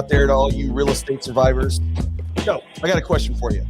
out there to all you real estate survivors. So, I got a question for you.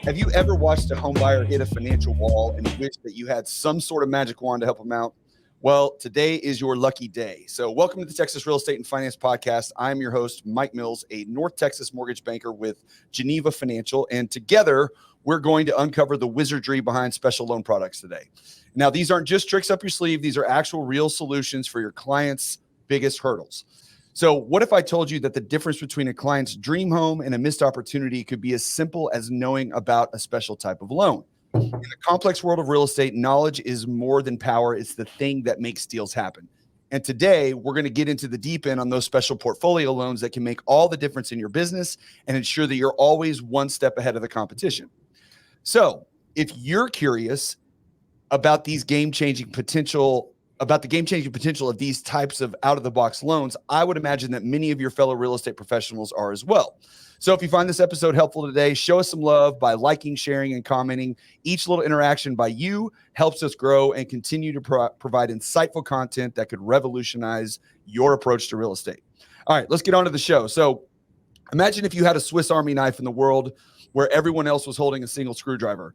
Have you ever watched a home buyer hit a financial wall and wish that you had some sort of magic wand to help them out? Well, today is your lucky day. So welcome to the Texas Real Estate and Finance Podcast. I'm your host, Mike Mills, a North Texas mortgage banker with Geneva Financial. And together, we're going to uncover the wizardry behind special loan products today. Now, these aren't just tricks up your sleeve. These are actual real solutions for your clients' biggest hurdles. So what if I told you that the difference between a client's dream home and a missed opportunity could be as simple as knowing about a special type of loan? In the complex world of real estate, knowledge is more than power. It's the thing that makes deals happen. And today, we're going to get into the deep end on those special portfolio loans that can make all the difference in your business and ensure that you're always one step ahead of the competition. So if you're curious about these game-changing potential of these types of out-of-the-box loans, I would imagine that many of your fellow real estate professionals are as well. So if you find this episode helpful today, show us some love by liking, sharing, and commenting. Each little interaction by you helps us grow and continue to provide insightful content that could revolutionize your approach to real estate. All right, let's get on to the show. So imagine if you had a Swiss Army knife in the world where everyone else was holding a single screwdriver.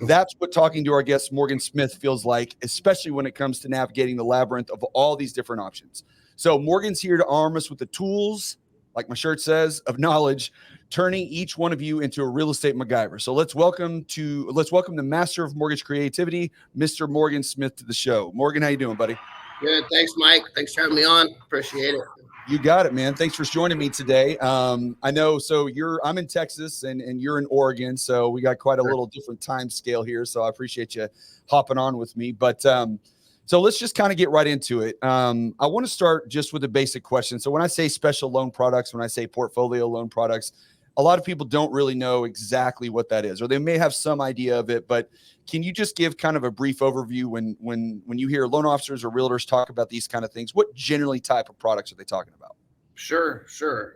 That's what talking to our guest, Morgan Smith, feels like, especially when it comes to navigating the labyrinth of all these different options. So Morgan's here to arm us with the tools, like my shirt says, of knowledge, turning each one of you into a real estate MacGyver. So let's welcome the master of mortgage creativity, Mr. Morgan Smith, to the show. Morgan, how you doing, buddy? Good. Thanks, Mike. Thanks for having me on. Appreciate it. You got it, man. Thanks for joining me today. I know, so I'm in Texas and you're in Oregon, so we got quite a little different time scale here. So I appreciate you hopping on with me. But so let's just kind of get right into it. I want to start just with a basic question. So when I say special loan products, when I say portfolio loan products, a lot of people don't really know exactly what that is, or they may have some idea of it, but can you just give kind of a brief overview when you hear loan officers or realtors talk about these kind of things? What generally type of products are they talking about? Sure.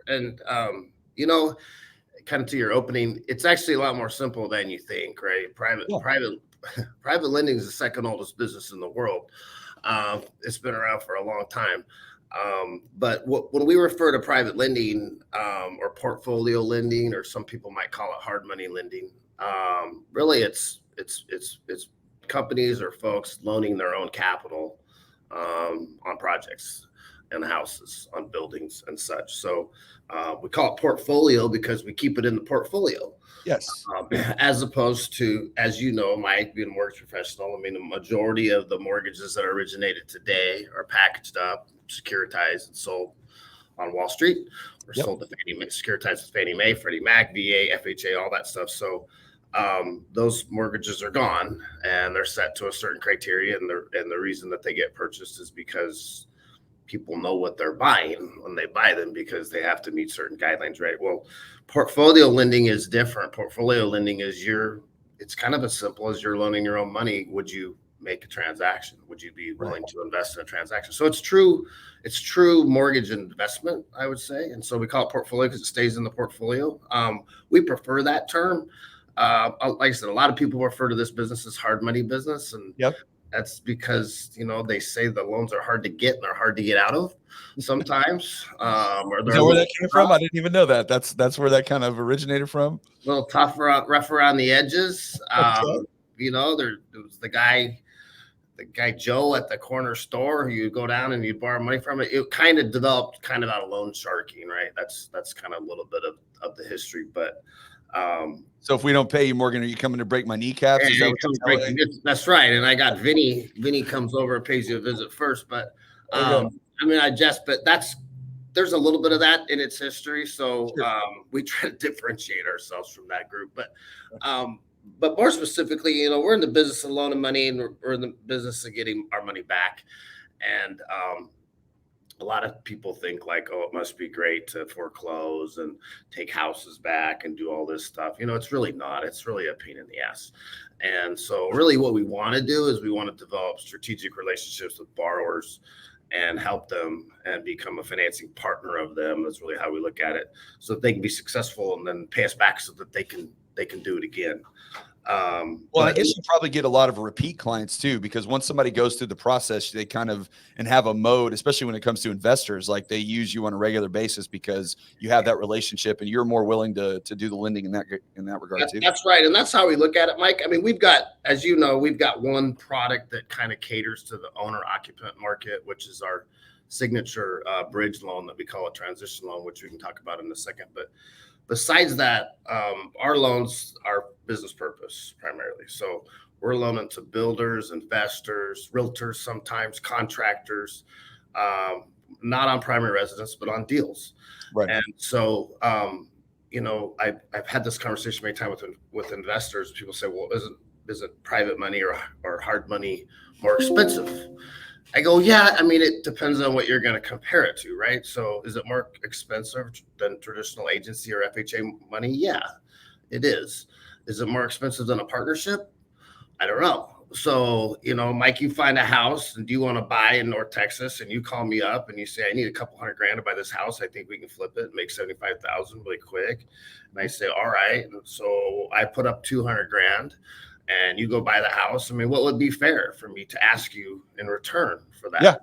And, kind of to your opening, it's actually a lot more simple than you think, right? Private lending is the second oldest business in the world. It's been around for a long time. But when we refer to private lending or portfolio lending, or some people might call it hard money lending, really it's companies or folks loaning their own capital on projects and houses, on buildings and such. So we call it portfolio because we keep it in the portfolio. Yes. As opposed to, as you know, Mike, being a mortgage professional, I mean, the majority of the mortgages that are originated today are packaged up, securitized, and sold on Wall Street, or sold to Fannie Mae, securitized with Fannie Mae, Freddie Mac, VA, FHA, all that stuff. So those mortgages are gone, and they're set to a certain criteria, and the reason that they get purchased is because people know what they're buying when they buy them, because they have to meet certain guidelines, right? Well, portfolio lending is different. Portfolio lending is it's kind of as simple as you're loaning your own money. Would you make a transaction? Would you be willing to invest in a transaction? So it's true mortgage investment, I would say. And so we call it portfolio because it stays in the portfolio. We prefer that term. Like I said, a lot of people refer to this business as hard money business. And that's because, they say the loans are hard to get and they're hard to get out of sometimes. Is that where that came from? I didn't even know that. That's where that kind of originated from. A little rough around the edges. There was the guy Joe at the corner store who you go down and you borrow money from. It kind of developed kind of out of loan sharking, right? That's kind of a little bit of the history, but so if we don't pay you, Morgan, are you coming to break my kneecaps? That's right. And I got Vinny. Vinny comes over and pays you a visit first, but there's a little bit of that in its history. So we try to differentiate ourselves from that group, but more specifically, we're in the business of loaning money, and we're in the business of getting our money back. And a lot of people think like, oh, it must be great to foreclose and take houses back and do all this stuff. It's really not. It's really a pain in the ass. And so really what we want to do is we want to develop strategic relationships with borrowers and help them and become a financing partner of them. That's really how we look at it, so that they can be successful and then pay us back so that they can do it again. Well, I guess you probably get a lot of repeat clients too, because once somebody goes through the process, they kind of and have a mode, especially when it comes to investors, like they use you on a regular basis because you have that relationship and you're more willing to do the lending in that regard too. That's right. And that's how we look at it, Mike. I mean, we've got, as you know, we've got one product that kind of caters to the owner occupant market, which is our signature bridge loan that we call a transition loan, which we can talk about in a second. But besides that, our loans are business purpose primarily. So we're loaning to builders, investors, realtors, sometimes contractors, not on primary residence, but on deals. Right. And so, you know, I've had this conversation many times with investors. People say, well, isn't private money or hard money more expensive? I go, yeah, I mean, it depends on what you're going to compare it to, right? So is it more expensive than traditional agency or FHA money? Yeah, it is. Is it more expensive than a partnership? I don't know. So, you know, Mike, you find a house and do you want to buy in North Texas, and you call me up and you say, I need a couple $100,000 to buy this house. I think we can flip it and make 75,000 really quick. And I say, all right. And so I put up 200,000 and you go buy the house. I mean, what would be fair for me to ask you in return for that? Yeah.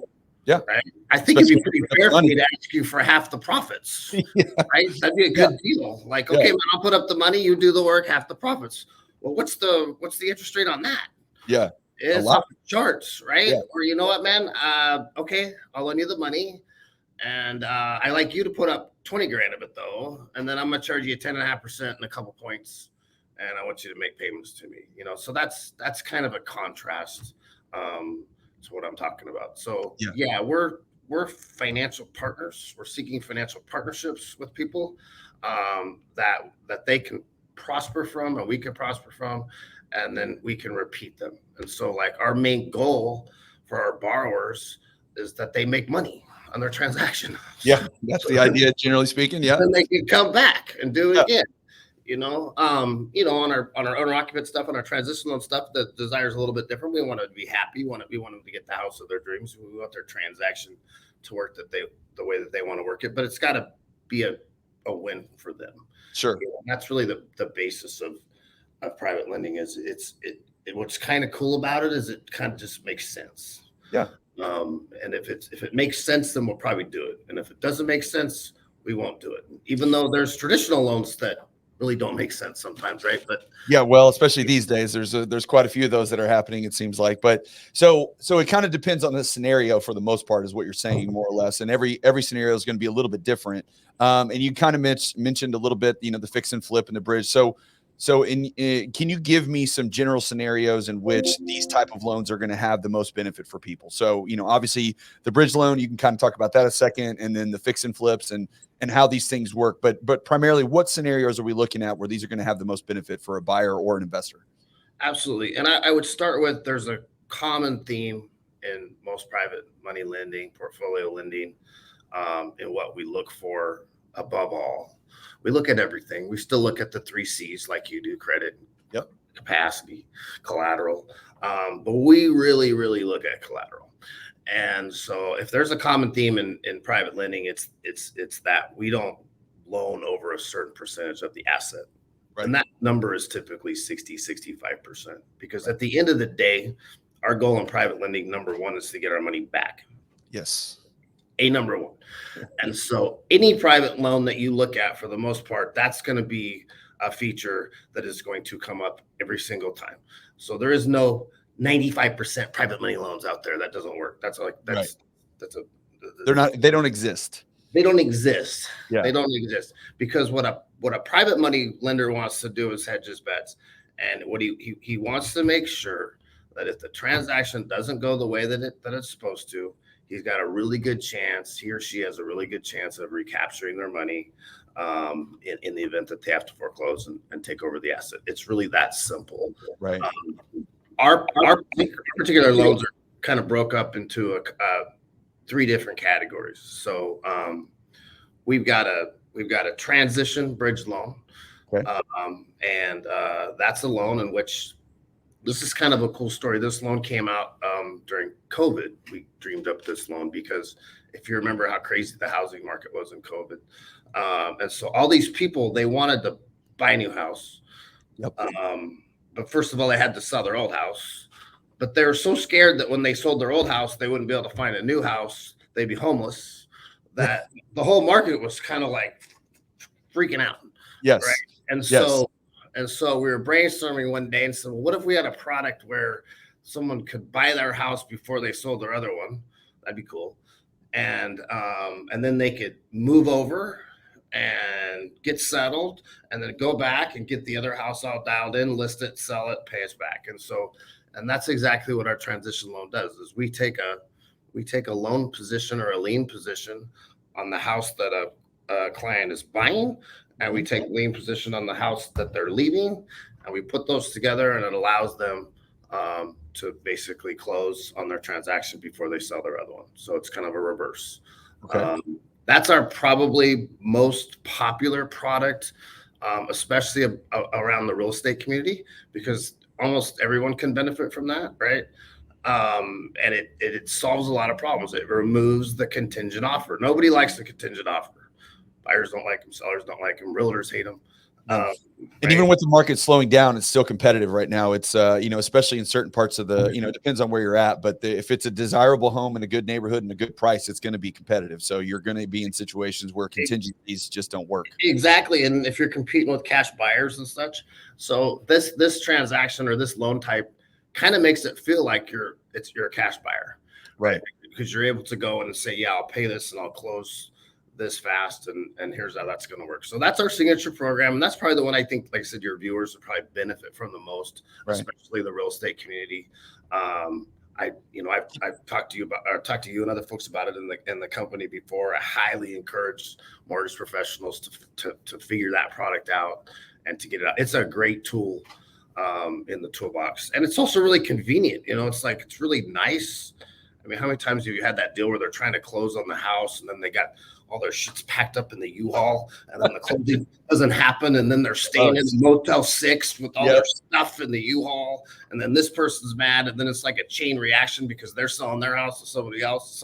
Yeah. Right. I think it'd be pretty fair for me to ask you for half the profits. Yeah. Right. That'd be a good deal. Like, okay, man, I'll put up the money, you do the work, half the profits. Well, what's the interest rate on that? Yeah. It's off the charts, right? Yeah. Or you know what, man? Okay, I'll lend you the money. And I like you to put up 20,000 of it though. And then I'm gonna charge you 10.5% and a couple points. And I want you to make payments to me, you know. So that's kind of a contrast to what I'm talking about. So yeah, we're financial partners. We're seeking financial partnerships with people that they can prosper from and we can prosper from, and then we can repeat them. And so like our main goal for our borrowers is that they make money on their transaction. Yeah, that's the idea, generally speaking. Yeah. And they can come back and do it again. You know, on our owner occupant stuff, on our transition loan stuff, the desire is a little bit different. We want to be happy. We want them to get the house of their dreams. We want their transaction to work the way that they want to work it, but it's got to be a win for them. Sure. You know, that's really the basis of private lending. Is what's kind of cool about it is it kind of just makes sense. Yeah. And if it makes sense, then we'll probably do it. And if it doesn't make sense, we won't do it. Even though there's traditional loans that really don't make sense sometimes, right? But yeah, well, especially these days, there's quite a few of those that are happening, it seems like. But so it kind of depends on the scenario for the most part, is what you're saying, more or less. And every scenario is going to be a little bit different. And you kind of mentioned a little bit, you know, the fix and flip and the bridge. So can you give me some general scenarios in which these type of loans are going to have the most benefit for people? So, you know, obviously the bridge loan, you can kind of talk about that a second, and then the fix and flips and how these things work. But primarily, what scenarios are we looking at where these are going to have the most benefit for a buyer or an investor? Absolutely. And I would start with, there's a common theme in most private money lending, portfolio lending, in what we look for above all. We look at everything. We still look at the 3 C's like you do: credit, capacity, collateral. But we really, really look at collateral. And so if there's a common theme in private lending, it's that we don't loan over a certain percentage of the asset. Right. And that number is typically 60-65%, because at the end of the day, our goal in private lending, number one, is to get our money back. Yes. Number one. And so any private loan that you look at, for the most part, that's going to be a feature that is going to come up every single time. So there is no 95% private money loans out there. That doesn't work. They don't exist. They don't exist. Yeah. They don't exist, because what a private money lender wants to do is hedge his bets. And what he wants to make sure that if the transaction doesn't go the way that it's supposed to, he's got a really good chance, he or she has a really good chance of recapturing their money in the event that they have to foreclose and take over the asset. It's really that simple. Right. Our particular loans are kind of broke up into 3 different categories. So we've got a transition bridge loan. Okay. And that's a loan in which, this is kind of a cool story. This loan came out during COVID. We dreamed up this loan because if you remember how crazy the housing market was in COVID. And so all these people, they wanted to buy a new house. Yep. but first of all, they had to sell their old house. But they were so scared that when they sold their old house, they wouldn't be able to find a new house. They'd be homeless. That the whole market was kind of like freaking out. Yes. Right. And Yes. so we were brainstorming one day and said, well, what if we had a product where someone could buy their house before they sold their other one? That'd be cool. And then they could move over and get settled and then go back and get the other house all dialed in, list it, sell it, pay us back. And that's exactly what our transition loan does is we take a loan position or a lien position on the house that a client is buying, and we take lien position on the house that they're leaving, and we put those together, and it allows them to basically close on their transaction before they sell their other one. So it's kind of a reverse. Okay. That's our probably most popular product, especially around the real estate community, because almost everyone can benefit from that, right? And it solves a lot of problems. It removes the contingent offer. Nobody likes the contingent offer. Buyers don't like them. Sellers don't like them. Realtors hate them. And even with the market slowing down, it's still competitive right now. It's, especially in certain parts of the, it depends on where you're at, but if it's a desirable home in a good neighborhood and a good price, it's going to be competitive. So you're going to be in situations where contingencies just don't work. Exactly. And if you're competing with cash buyers and such, so this transaction or this loan type kind of makes it feel like you're a cash buyer, right? Because you're able to go in and say, yeah, I'll pay this and I'll close this fast, and here's how that's going to work. So that's our signature program, and that's probably the one I think, like I said, your viewers would probably benefit from the most, right? Especially the real estate community. I've talked to you and other folks about it in the company before. I highly encourage mortgage professionals to figure that product out and to get it out. It's a great tool in the toolbox, and it's also really convenient. It's really nice. I mean, how many times have you had that deal where they're trying to close on the house and then they got all their shit's packed up in the U-Haul, and then the closing doesn't happen, and then they're staying in Motel 6 with all their stuff in the U-Haul, and then this person's mad, and then it's like a chain reaction because they're selling their house to somebody else,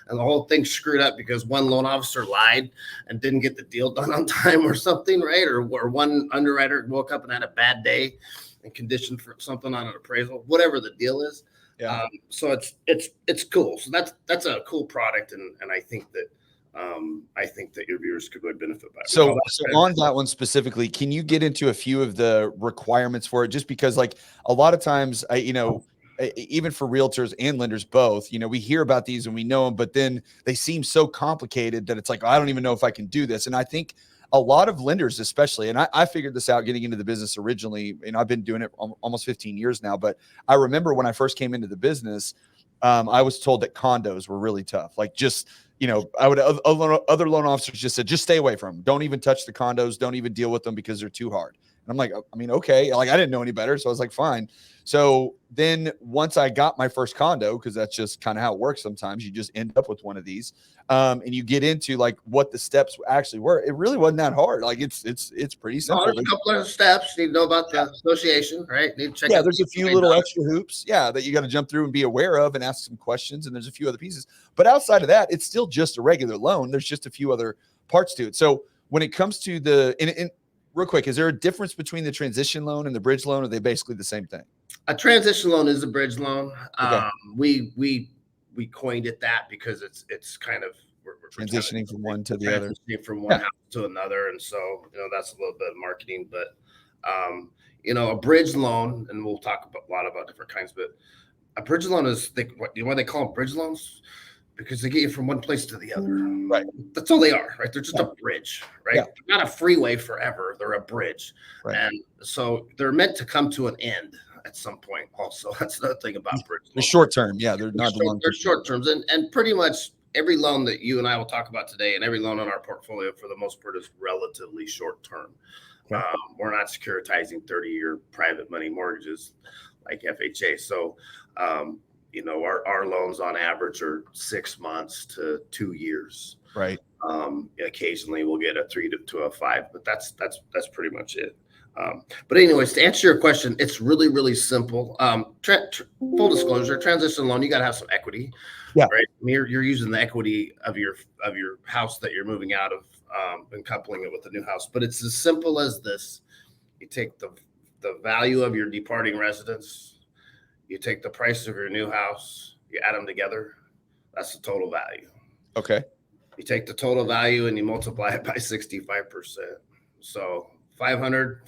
and the whole thing's screwed up because one loan officer lied and didn't get the deal done on time or something, right? Or one underwriter woke up and had a bad day and conditioned for something on an appraisal, whatever the deal is. Yeah. So it's cool. So that's a cool product, and I think that your viewers could really benefit by it. So on that one specifically, can you get into a few of the requirements for it? Just because, like, a lot of times, even for realtors and lenders both, we hear about these and we know them, but then they seem so complicated that it's like, I don't even know if I can do this. And I think a lot of lenders, especially, and I figured this out getting into the business originally, and I've been doing it almost 15 years now, but I remember when I first came into the business, I was told that condos were really tough. Like, just, other loan officers just said, just stay away from them. Don't even touch the condos. Don't even deal with them because they're too hard. And I'm like, I mean, okay. Like, I didn't know any better. So I was like, fine. So then once I got my first condo, because that's just kind of how it works sometimes, you just end up with one of these, and you get into like what the steps actually were. It really wasn't that hard. Like, it's pretty simple. There's a couple of steps. You need to know about the association, right? Need to check. Yeah, there's a few little extra hoops, that you got to jump through and be aware of and ask some questions. And there's a few other pieces. But outside of that, it's still just a regular loan. There's just a few other parts to it. So when it comes to and real quick, is there a difference between the transition loan and the bridge loan? Or are they basically the same thing? A transition loan is a bridge loan. Okay. We coined it that because it's kind of we're transitioning from one to the other, from one house to another, and so that's a little bit of marketing. But a bridge loan, and we'll talk a lot about different kinds. But a bridge loan is why they call them bridge loans, because they get you from one place to the other. Right. That's all they are, right? They're just a bridge, right? Yeah. They're not a freeway forever. They're a bridge. Right. And so they're meant to come to an end at some point also. That's another thing about bridge loans. They're short term. Yeah, they're not the long term. They're short terms. And pretty much every loan that you and I will talk about today and every loan in our portfolio for the most part is relatively short term. Okay. We're not securitizing 30-year private money mortgages like FHA. So our loans on average are 6 months to 2 years. Right. Occasionally we'll get a 3 to a 5, but that's pretty much it. But anyways, to answer your question, it's really, really simple. Full disclosure, transition loan, you got to have some equity. Yeah. Right. I mean, you're using the equity of your house that you're moving out of and coupling it with the new house. But it's as simple as this. You take the the value of your departing residence, you take the price of your new house, you add them together. That's the total value. Okay. You take the total value and you multiply it by 65%. So 500,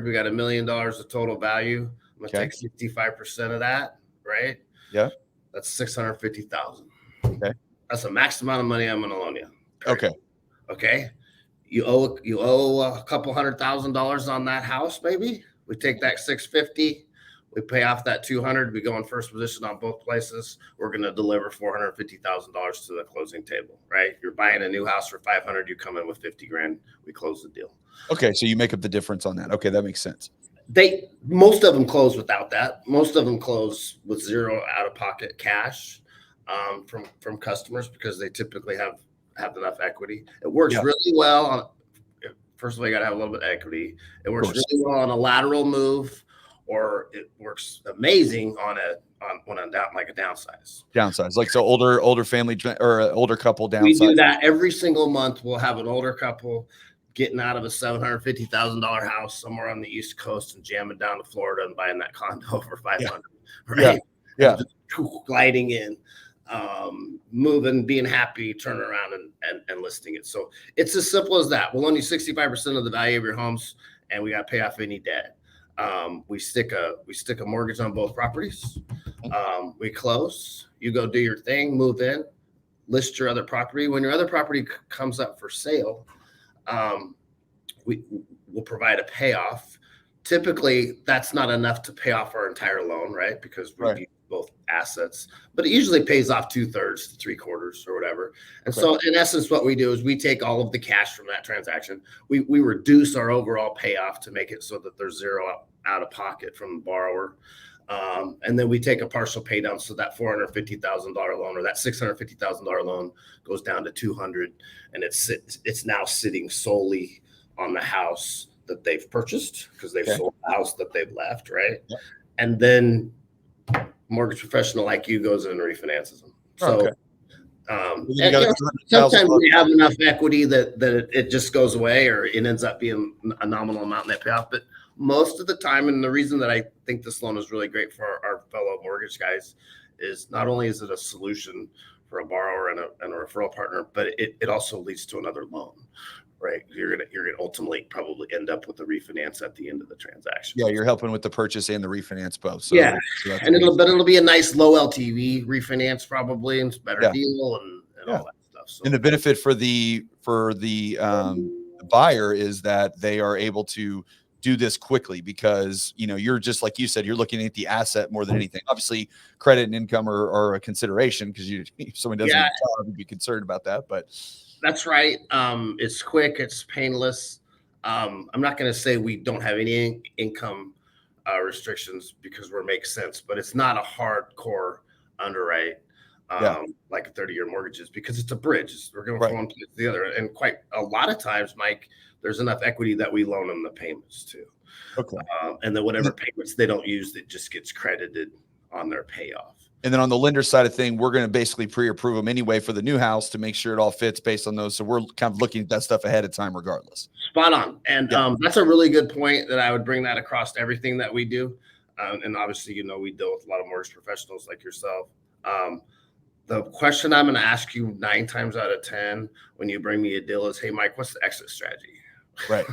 we got $1 million of total value. I'm going to take 65% of that, right? Yeah. That's 650,000. Okay. That's the max amount of money I'm going to loan you. Okay. Okay. You owe a couple $100,000 on that house, maybe. We take that 650, we pay off that 200, we go in first position on both places. We're going to deliver $450,000 to the closing table, right? You're buying a new house for 500, you come in with 50 grand, we close the deal. Okay, so you make up the difference on that. Okay, that makes sense. Most of them close without that. Most of them close with zero out-of-pocket cash from customers because they typically have enough equity. It works really well on. First of all, you got to have a little bit of equity. It works really well on a lateral move, or it works amazing on a downsize. Downsize, like so older family or older couple downsize. We do that every single month. We'll have an older couple getting out of a $750,000 house somewhere on the East Coast and jamming down to Florida and buying that condo for 500. Right? Yeah. Gliding in. Moving, being happy, turning around and listing it. So it's as simple as that. We'll loan you 65% of the value of your homes, and we got to pay off any debt. We stick a mortgage on both properties. We close. You go do your thing, move in, list your other property. When your other property comes up for sale, we will provide a payoff. Typically, that's not enough to pay off our entire loan, right? Because we need both assets, but it usually pays off 2/3 to 3/4 or whatever. And so in essence, what we do is we take all of the cash from that transaction. We reduce our overall payoff to make it so that there's zero out of pocket from the borrower. And then we take a partial pay down. So that $450,000 loan or that $650,000 loan goes down to 200, and it's now sitting solely on the house that they've purchased because they've sold the house that they've left. Right. Yep. And then mortgage professional like you goes in and refinances them. So sometimes we have enough equity that it just goes away, or it ends up being a nominal amount in that payoff. But most of the time, and the reason that I think this loan is really great for our fellow mortgage guys is not only is it a solution for a borrower and a referral partner, but it also leads to another loan. Right, you're gonna ultimately probably end up with a refinance at the end of the transaction. Yeah, you're helping with the purchase and the refinance both. So, so and it'll be a nice low LTV refinance probably, and it's a better deal and all that stuff. So. And the benefit for the buyer is that they are able to do this quickly because you're just like you said, you're looking at the asset more than anything. Obviously, credit and income are a consideration because if someone doesn't have a job, you'd be concerned about that, but. That's right. It's quick. It's painless. I'm not going to say we don't have any income restrictions because we make sense, but it's not a hardcore underwrite like a 30-year mortgages because it's a bridge. We're going from one place to the other. And quite a lot of times, Mike, there's enough equity that we loan them the payments too. Okay. And then whatever payments they don't use, it just gets credited on their payoff. And then on the lender side of thing, we're going to basically pre-approve them anyway for the new house to make sure it all fits based on those. So we're kind of looking at that stuff ahead of time regardless. Spot on. And that's a really good point that I would bring that across to everything that we do. And obviously, we deal with a lot of mortgage professionals like yourself. The question I'm going to ask you 9 times out of 10 when you bring me a deal is, hey, Mike, what's the exit strategy? Right.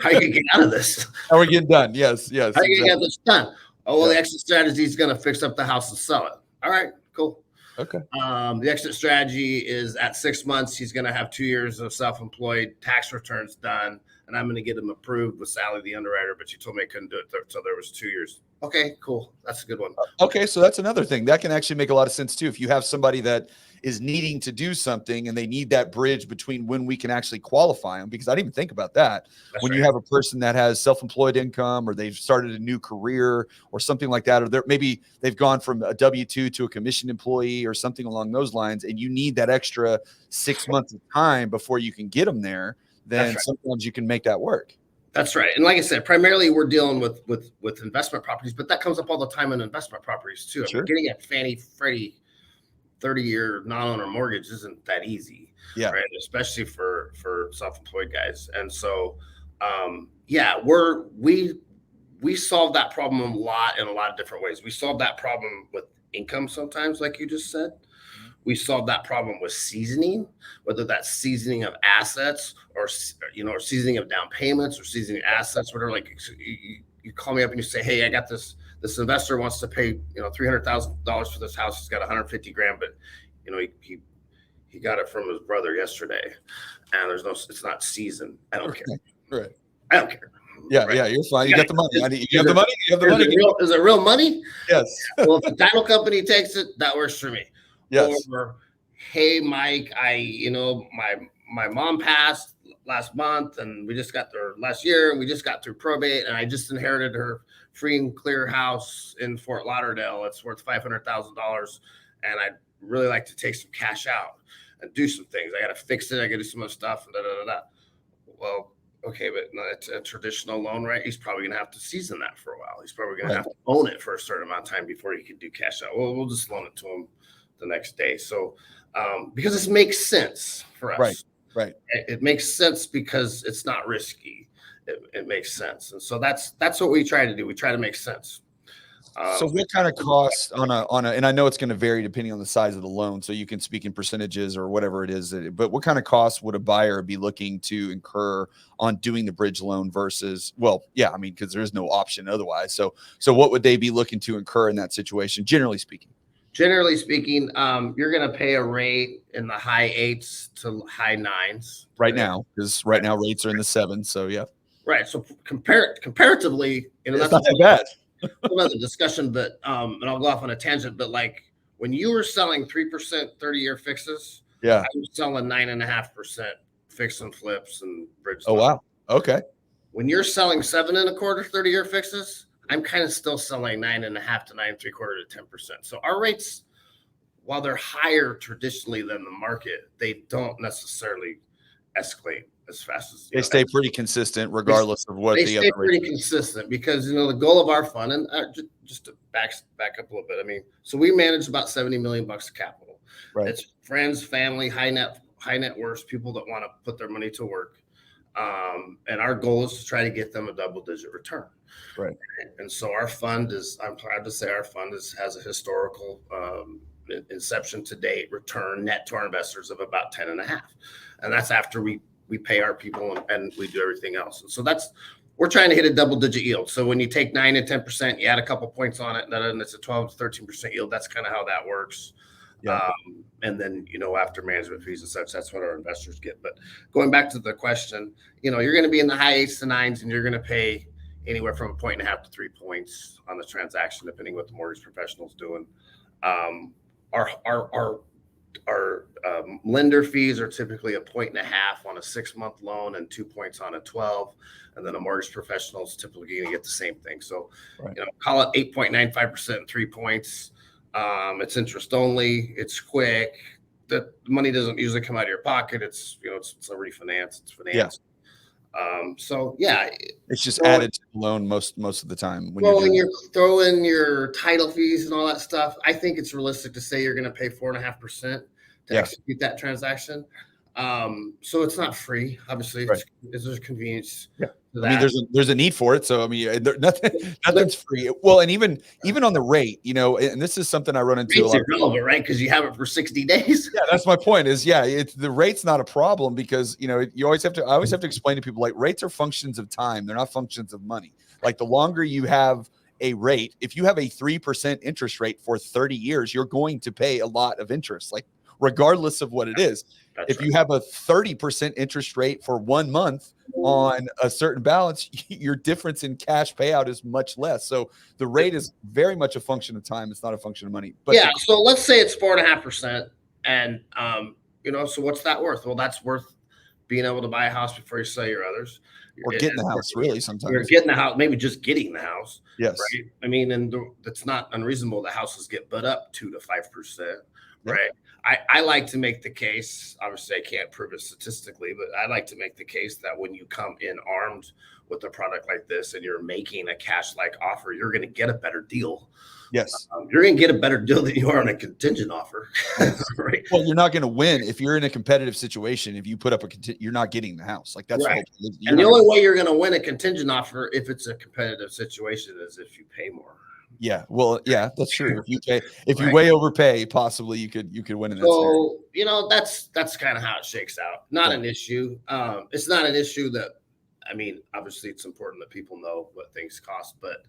How you get out of this? How are we getting done? Yes. How you get this done? Oh, well, the exit strategy is going to fix up the house and sell it. All right, cool. Okay. The exit strategy is at 6 months, he's going to have 2 years of self-employed tax returns done, and I'm going to get him approved with Sally, the underwriter, but you told me I couldn't do it until there was 2 years. Okay, cool. That's a good one. Okay, so that's another thing. That can actually make a lot of sense, too. If you have somebody that is needing to do something and they need that bridge between when we can actually qualify them, because I didn't even think about that. That's when you have a person that has self-employed income or they've started a new career or something like that, or maybe they've gone from a W-2 to a commissioned employee or something along those lines, and you need that extra 6 months of time before you can get them there, then sometimes you can make that work. That's right. And like I said, primarily we're dealing with investment properties, but that comes up all the time in investment properties too. Sure. I mean, getting a Fannie Freddie 30-year non-owner mortgage isn't that easy, right? Especially for self-employed guys. And so, we we solve that problem a lot in a lot of different ways. We solve that problem with income sometimes, like you just said. We solve that problem with seasoning, whether that's seasoning of assets or or seasoning of down payments or seasoning assets, whatever. Like you call me up and you say, hey, I got this investor wants to pay $300,000 for this house. He's got 150 grand, but he got it from his brother yesterday, and it's not seasoned. I don't care. Right. I don't care. Yeah, right? Yeah, you're fine. You got the money. You have the money. You have the money. Is it real money? Yes. Well, if the title company takes it, that works for me. Yes. Or, hey, Mike, my mom passed last month, and we just got there last year, and we just got through probate, and I just inherited her free and clear house in Fort Lauderdale. It's worth $500,000, and I'd really like to take some cash out and do some things. I got to fix it. I got to do some other stuff. And Well, okay, but it's a traditional loan, right? He's probably going to have to season that for a while. He's probably going to have to own it for a certain amount of time before he can do cash out. Well, we'll just loan it to him the next day. So, because this makes sense for us. Right. It makes sense because it's not risky. It makes sense. And so that's what we try to do. We try to make sense. So what kind of cost on a, and I know it's going to vary depending on the size of the loan, so you can speak in percentages or whatever it is, but what kind of cost would a buyer be looking to incur on doing the bridge loan versus, because there is no option otherwise. So what would they be looking to incur in that situation, generally speaking? Generally speaking, you're going to pay a rate in the high 8s to high 9s right now, because right now rates are in the 7s. So yeah. Right. So comparatively, it's not that bad. Another discussion, but and I'll go off on a tangent, but like when you were selling 3% 30-year fixes, I was selling 9.5% fix and flips and bridge. Oh, wow. Okay. When you're selling 7.25 30-year fixes, I'm kind of still selling 9.5 to 9.75 to 10%. So our rates, while they're higher traditionally than the market, they don't necessarily escalate as fast as they stay pretty consistent regardless of what the other pretty consistent because the goal of our fund, and just to back up a little bit, I mean, so we manage about $70 million of capital. Right. It's friends, family, high net worth people that want to put their money to work, and our goal is to try to get them a double-digit return. Right. And so our fund is, I'm proud to say, our fund has a historical inception to date return net to our investors of about 10.5, and that's after we pay our people and we do everything else. And so we're trying to hit a double-digit yield. So when you take 9 and 10%, you add a couple points on it, and it's a 12 to 13% yield. That's kind of how that works. Yeah. And then, after management fees and such, that's what our investors get. But going back to the question, you're going to be in the high 8s to 9s, and you're going to pay anywhere from 1.5 to 3 points on the transaction, depending what the mortgage professional's doing. Our lender fees are typically 1.5 on a 6-month loan and 2 points on a 12, and then a mortgage professional is typically going to get the same thing. So, call it 8.95% and 3 points. It's interest only. It's quick. The money doesn't usually come out of your pocket. It's it's a refinance. It's finance. It's just added to the loan most of the time. When you're throwing your title fees and all that stuff, I think it's realistic to say you're going to pay 4.5% to execute that transaction. So it's not free, obviously. Right. There's convenience. Yeah. I mean, there's a need for it. So I mean, nothing's free. Well, and even on the rate, and this is something I run into. Rates are relevant, right? Because you have it for 60 days. Yeah, that's my point. The rate's not a problem because I always have to explain to people, like, rates are functions of time. They're not functions of money. Like, the longer you have a rate, if you have a 3% interest rate for 30 years, you're going to pay a lot of interest, like, regardless of what it is. If you have a 30% interest rate for 1 month on a certain balance, your difference in cash payout is much less. So the rate is very much a function of time. It's not a function of money. But so let's say it's 4.5%, and so what's that worth? Well, that's worth being able to buy a house before you sell your others, or getting the house. Really, sometimes you're getting the house, maybe just getting the house. Yes, right. I mean, and that's not unreasonable. The houses get put up 2 to 5%. Yeah. right? I like to make the case, obviously I can't prove it statistically, but I like to make the case that when you come in armed with a product like this and you're making a cash-like offer, you're going to get a better deal. Yes. You're going to get a better deal than you are on a contingent offer. Yes. Right. Well, you're not going to win if you're in a competitive situation. If you put up you're not getting the house. Like that's right. the whole. And the only way you're going to win a contingent offer if it's a competitive situation is if you pay more. Yeah. Well, yeah, that's true. If you way overpay, possibly you could win in that scenario. So, that's kind of how it shakes out. Not an issue. It's not an issue that, I mean, obviously it's important that people know what things cost, but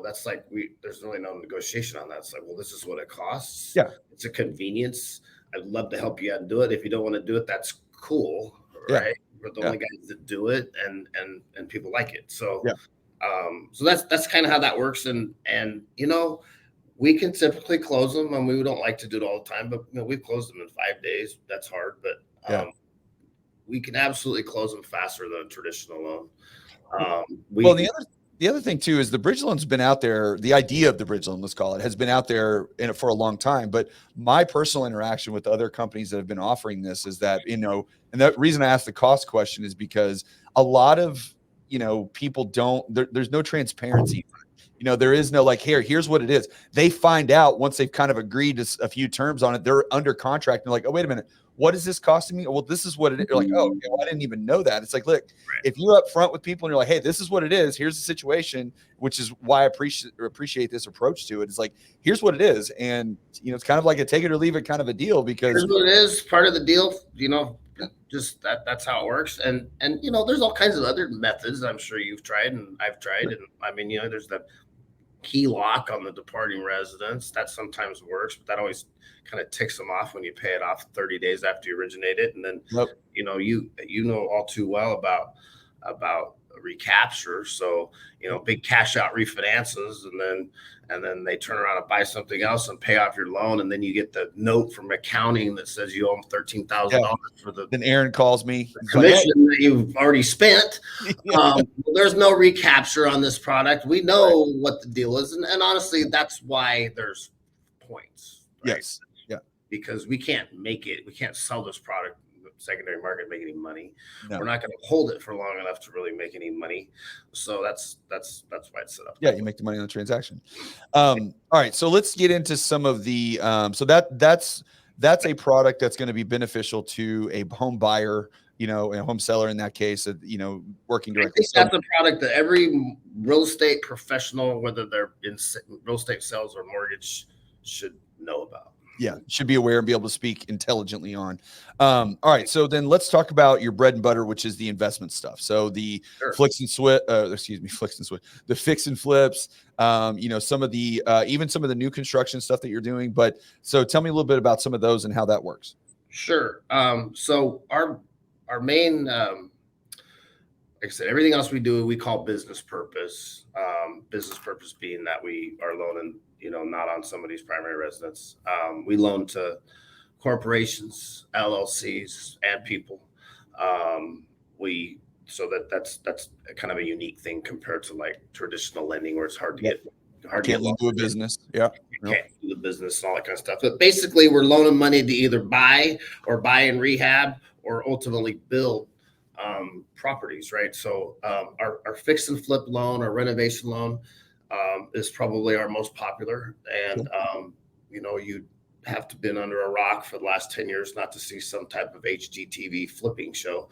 that's like there's really no negotiation on that. It's like, well, this is what it costs. Yeah. It's a convenience. I'd love to help you out and do it. If you don't want to do it, that's cool. Right. We're the only guys that do it and people like it. So, so that's kind of how that works. And we can typically close them, and we don't like to do it all the time, but we've closed them in 5 days. That's hard, but we can absolutely close them faster than a traditional loan. Well, the other thing too is the bridge loan's been out there. The idea of the bridge loan, let's call it, has been out there for a long time. But my personal interaction with other companies that have been offering this is that, and the reason I asked the cost question is because a lot of, people there's no transparency. There is no here's what it is. They find out once they've kind of agreed to a few terms on it, they're under contract. And they're like, oh, wait a minute. What is this costing me? Well, this is what it is. You're like, oh, okay, well, I didn't even know that. It's like, look, if you're up front with people and you're like, hey, this is what it is. Here's the situation, which is why I appreciate this approach to it. It's like, here's what it is. And, it's kind of like a take it or leave it kind of a deal because here's what it is, part of the deal, just that's how it works. And there's all kinds of other methods I'm sure you've tried and I've tried. And I mean, there's the key lock on the departing residence that sometimes works, but that always kind of ticks them off when you pay it off 30 days after you originate it. And then, you know all too well about recapture. So, big cash out refinances and then they turn around and buy something else and pay off your loan. And then you get the note from accounting that says you owe them $13,000 for the. Then Aaron calls me. Commission that you've already spent. There's no recapture on this product. We know what the deal is. And honestly, that's why there's points. Right? Yes. Yeah. Because we can't make it. We can't sell this product secondary market, make any money. No. We're not going to hold it for long enough to really make any money. So that's why it's set up. Yeah, you make the money on the transaction. All right, so let's get into some of the so that's a product that's going to be beneficial to a home buyer, a home seller in that case, working directly. I think that's a product that every real estate professional, whether they're in real estate sales or mortgage, should know about. Yeah, should be aware and be able to speak intelligently on. All right, so then let's talk about your bread and butter, which is the investment stuff. So the fix and switch, the fix and flips. Some of the even some of the new construction stuff that you're doing. But so tell me a little bit about some of those and how that works. Sure. So our main, like I said, everything else we do we call business purpose. Business purpose being that we are loaning, not on somebody's primary residence. We loan to corporations, LLCs, and people. That's kind of a unique thing compared to like traditional lending, where it's hard to get. Can't lend to a business. Yeah, can't do the business and all that kind of stuff. But basically, we're loaning money to either buy and rehab, or ultimately build properties, right? So our fix and flip loan, our renovation loan, is probably our most popular. And, you'd have to been under a rock for the last 10 years not to see some type of HGTV flipping show.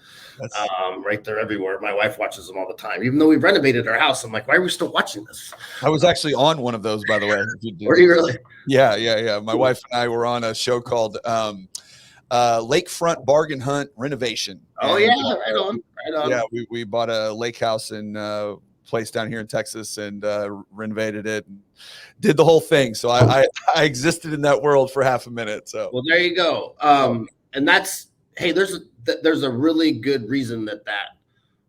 Right there everywhere. My wife watches them all the time. Even though we've renovated our house, I'm like, why are we still watching this? I was actually on one of those, by the way. Were you really? Yeah. My wife and I were on a show called Lakefront Bargain Hunt Renovation. Oh, and, right on. Yeah, we bought a lake house in place down here in Texas and renovated it and did the whole thing. So I existed in that world for half a minute. So well, there you go. And that's, hey, there's a really good reason that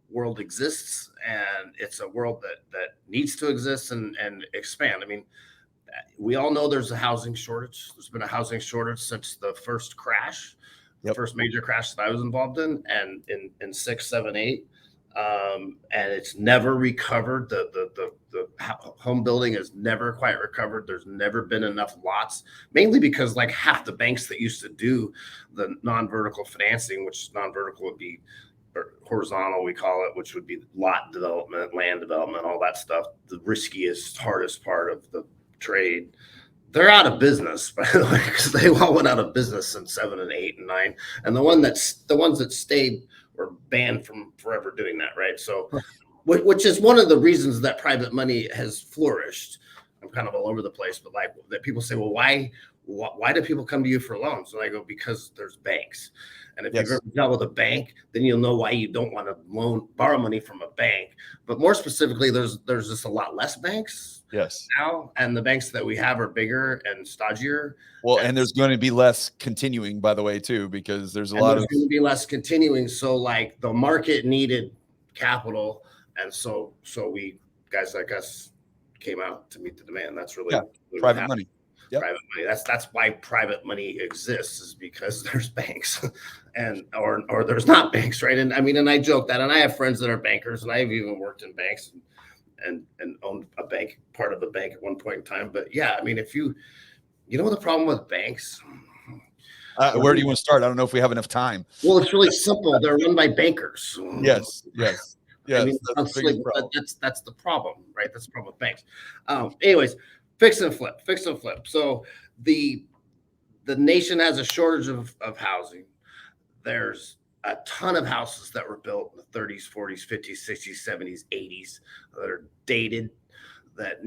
world exists, and it's a world that needs to exist and expand. I mean, we all know there's a housing shortage. There's been a housing shortage since the first crash, the first major crash that I was involved in, and in 6, 7, 8. And it's never recovered. The home building has never quite recovered. There's never been enough lots, mainly because like half the banks that used to do the non-vertical financing, which non-vertical would be, or horizontal, we call it, which would be lot development, land development, all that stuff, the riskiest, hardest part of the trade. They're out of business, by the way, because they all went out of business in 7 and 8 and 9. And the ones that stayed were banned from forever doing that, right? So, which is one of the reasons that private money has flourished. I'm kind of all over the place, but like that people say, well, why do people come to you for loans? And I go, because there's banks. And if you've ever dealt with a bank, then you'll know why you don't want to borrow money from a bank. But more specifically, there's just a lot less banks now, and the banks that we have are bigger and stodgier. Well, and there's going to be less continuing, by the way, too, because there's going to be less continuing. So like the market needed capital, and so we guys like us came out to meet the demand. That's really private money. Yep. Private money. That's why private money exists, is because there's banks and or there's not banks, right? And I mean, and I joke that, and I have friends that are bankers, and I've even worked in banks and owned a bank, part of a bank at one point in time. But yeah, I mean, if you know the problem with banks. Where do you want to start? I don't know if we have enough time. Well, it's really simple. They're run by bankers. Yes. I mean, that's the problem, right? That's the problem with banks. Anyways. Fix and flip. So the nation has a shortage of housing. There's a ton of houses that were built in the 30s, 40s, 50s, 60s, 70s, 80s that are dated, that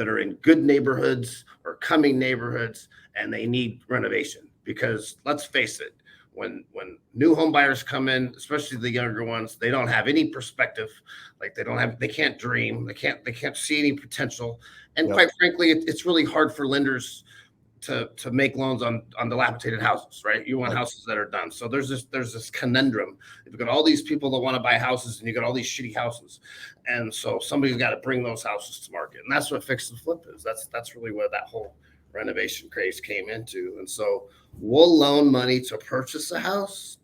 are in good neighborhoods or coming neighborhoods, and they need renovation. Because let's face it, when new home buyers come in, especially the younger ones, they don't have any perspective. Like they can't dream, they can't see any potential. And quite frankly, it's really hard for lenders to make loans on dilapidated houses, right? You want houses that are done. So there's this conundrum. You've got all these people that want to buy houses, and you got all these shitty houses, and so somebody's got to bring those houses to market, and that's what fix and flip is. That's really where that whole renovation craze came into. And so we'll loan money to purchase a house,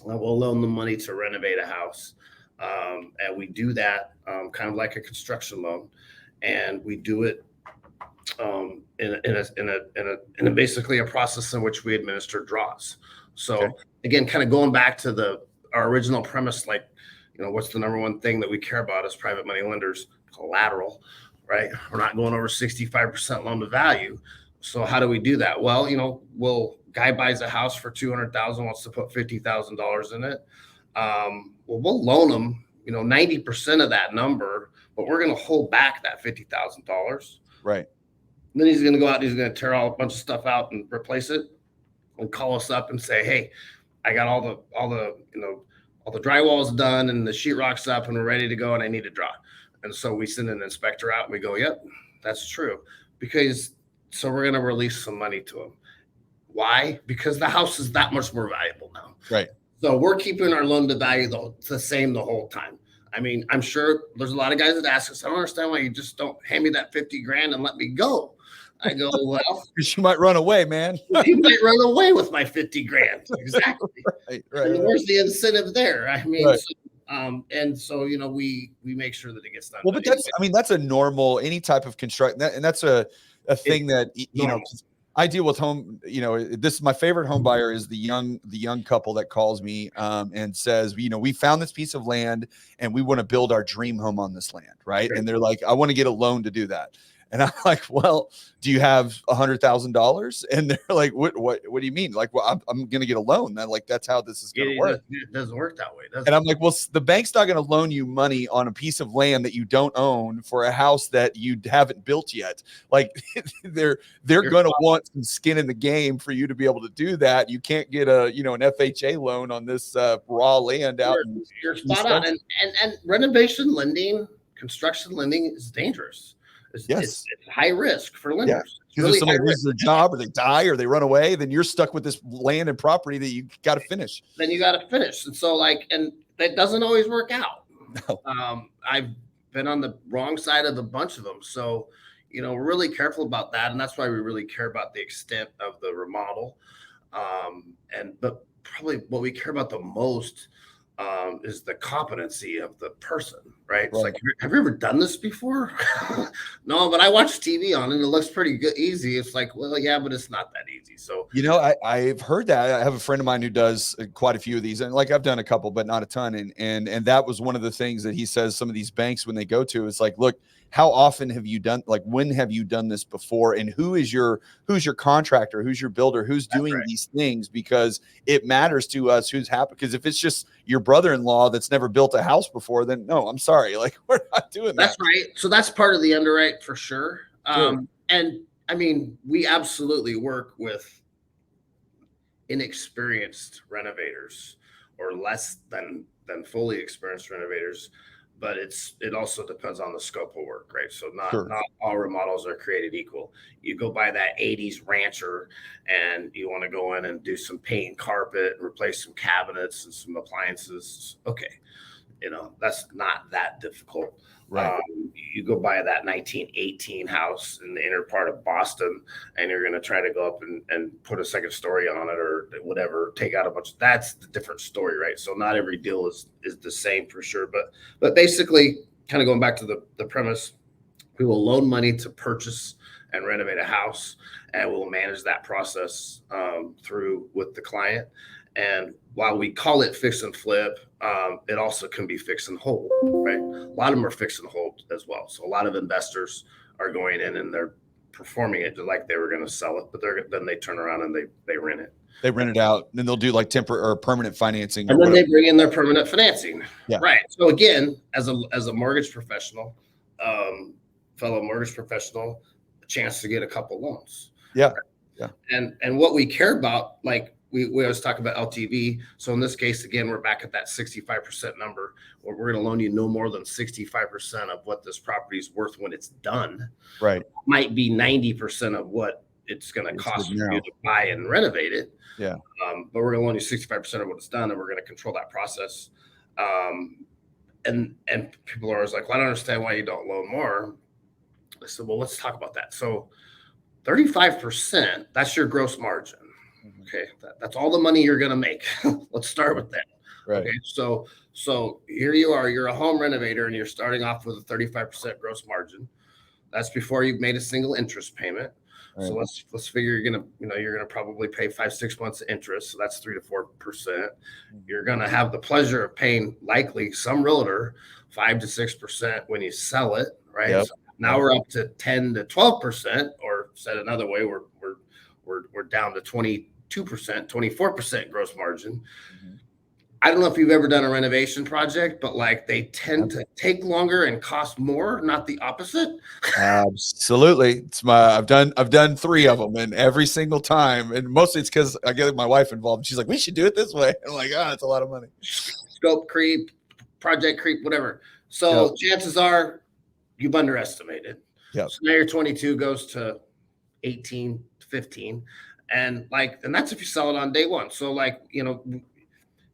and we'll loan the money to renovate a house, and we do that kind of like a construction loan. And we do it in a basically a process in which we administer draws. So again, kind of going back to our original premise, like, what's the number one thing that we care about as private money lenders? Collateral, right? We're not going over 65% loan to value. So how do we do that? Well, guy buys a house for $200,000, wants to put $50,000 in it. Well, we'll loan them, 90% of that number, but we're going to hold back that $50,000. Right. And then he's going to go out and he's going to tear a bunch of stuff out and replace it, and call us up and say, hey, I got all the drywall's done and the sheetrock's up and we're ready to go and I need a draw. And so we send an inspector out and we go, yep, that's true. So we're going to release some money to him. Why? Because the house is that much more valuable now. Right. So we're keeping our loan to value the same the whole time. I mean, I'm sure there's a lot of guys that ask us, I don't understand why you just don't hand me that 50 grand and let me go. I go, well, because you might run away, man. You might run away with my 50 grand. Exactly. Right. Where's the incentive there? I mean, right. And so, we make sure that it gets done. Well, but that's a normal, any type of construct, and that's a thing that, I deal with home, this is my favorite home buyer is the young couple that calls me and says, we found this piece of land and we want to build our dream home on this land. Right. And they're like, I want to get a loan to do that. And I'm like, well, do you have $100,000? And they're like, what do you mean? Like, well, I'm going to get a loan. And like, that's how this is going to work. It doesn't work that way. And I'm like, well, the bank's not going to loan you money on a piece of land that you don't own for a house that you haven't built yet. Like they're going to want some skin in the game for you to be able to do that. You can't get an FHA loan on this raw land out. You're spot on. And renovation lending, construction lending is dangerous. It's high risk for lenders. Because if somebody loses their job or they die or they run away, then you're stuck with this land and property that you got to finish. Then you got to finish. And so and that doesn't always work out. No. I've been on the wrong side of a bunch of them. So, we're really careful about that. And that's why we really care about the extent of the remodel. But probably what we care about the most is the competency of the person, right? It's Right. like, have you ever done this before? No, but I watch TV on it and it looks pretty good, easy. It's like, well, yeah, but it's not that easy. So, I've heard that. I have a friend of mine who does quite a few of these, and like I've done a couple, but not a ton. And that was one of the things that he says some of these banks when they go to is like, look, how often have you done, like, when have you done this before, and who's your contractor, who's your builder, who's doing right. these things, because it matters to us who's happy. Because if it's just your brother-in-law that's never built a house before, then no, I'm sorry, like we're not doing That's that. right. So that's part of the underwrite for sure. Sure. And I mean, we absolutely work with inexperienced renovators or less than fully experienced renovators, but it also depends on the scope of work, right? So Sure. not all remodels are created equal. You go buy that 80s rancher and you want to go in and do some paint and carpet, replace some cabinets and some appliances. Okay, that's not that difficult. Right. You go buy that 1918 house in the inner part of Boston, and you're going to try to go up and put a second story on it or whatever, take out a bunch. That's the different story, right? So not every deal is the same for sure. But basically, kind of going back to the premise, we will loan money to purchase and renovate a house, and we'll manage that process through with the client. And while we call it fix and flip, it also can be fix and hold, right? A lot of them are fix and hold as well. So a lot of investors are going in and they're performing it like they were going to sell it, but then they turn around and they rent it. They rent it out, and then they'll do like temporary or permanent financing, and or then whatever. they bring in their permanent financing. Yeah. Right. So again, as a mortgage professional, fellow mortgage professional, a chance to get a couple loans. Yeah. Right? Yeah. And what we care about, like we always talk about LTV. So in this case, again, we're back at that 65% number where we're going to loan you no more than 65% of what this property is worth when it's done. Right. Might be 90% of what it's going to cost you to buy and renovate it. Yeah. But we're going to loan you 65% of what it's done, and we're going to control that process. And people are always like, well, I don't understand why you don't loan more. I said, well, let's talk about that. So 35%, that's your gross margin. Okay, that's all the money you're going to make. Let's start with that. Right. Okay, so here you are. You're a home renovator, and you're starting off with a 35% gross margin. That's before you've made a single interest payment. Right. So let's figure you're gonna probably pay 5-6 months of interest. So that's 3 to 4%. You're gonna have the pleasure of paying likely some realtor 5 to 6% when you sell it. Right. Yep. So now we're up to 10 to 12%, or said another way, we're down to 22%, 24% gross margin. Mm-hmm. I don't know if you've ever done a renovation project, but like they tend to take longer and cost more, not the opposite. Absolutely. I've done 3 of them, and every single time, and mostly it's because I get my wife involved. She's like, we should do it this way. I'm like, it's a lot of money. Scope creep, project creep, whatever. So chances are you've underestimated. Yep. So now your 22 goes to 18, 15. And that's if you sell it on day one. So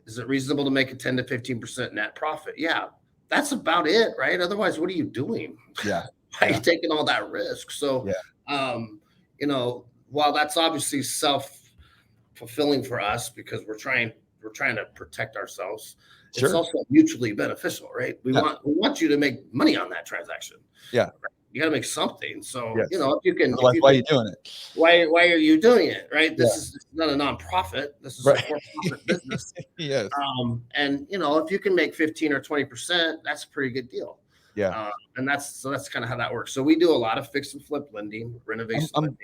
is it reasonable to make a 10 to 15% net profit? Yeah, that's about it, right? Otherwise, what are you doing? Yeah. Why are you taking all that risk? So, while that's obviously self-fulfilling for us because we're trying to protect ourselves, sure, it's also mutually beneficial, right? We want you to make money on that transaction. Yeah. Right? You got to make something. So, yes, if you can, why are you doing it? Why are you doing it? Right. This is not a nonprofit. This is a for-profit business. Yes. And if you can make 15 or 20%, that's a pretty good deal. Yeah. And that's kind of how that works. So we do a lot of fix and flip lending, renovation lending.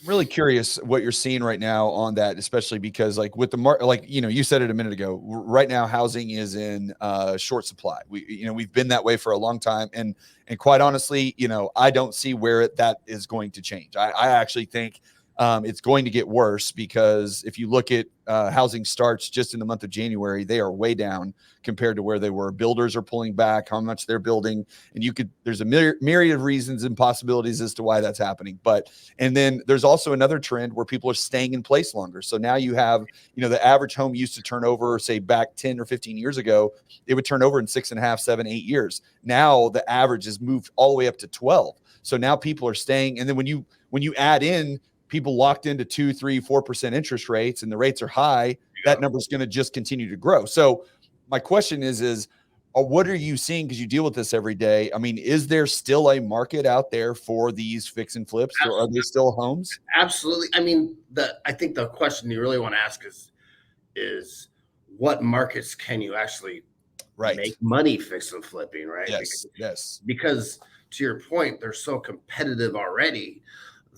I'm really curious what you're seeing right now on that, especially because with the market, you said it a minute ago, right now housing is in short supply. We've been that way for a long time, and quite honestly, I don't see where that is going to change. I actually think it's going to get worse, because if you look at housing starts just in the month of January, they are way down compared to where they were. Builders are pulling back how much they're building, and there's a myriad of reasons and possibilities as to why that's happening. And then there's also another trend where people are staying in place longer. So now you have, the average home used to turn over, say back 10 or 15 years ago, it would turn over in 6.5, 7, 8 years. Now the average has moved all the way up to 12. So now people are staying. And then when you add in people locked into 2%, 3%, 4% interest rates, and the rates are high, that number is going to just continue to grow. So my question is what are you seeing? Because you deal with this every day. I mean, is there still a market out there for these fix and flips? Or are there still homes? Absolutely. I mean, I think the question you really want to ask is what markets can you actually make money fix and flipping, right? Because to your point, they're so competitive already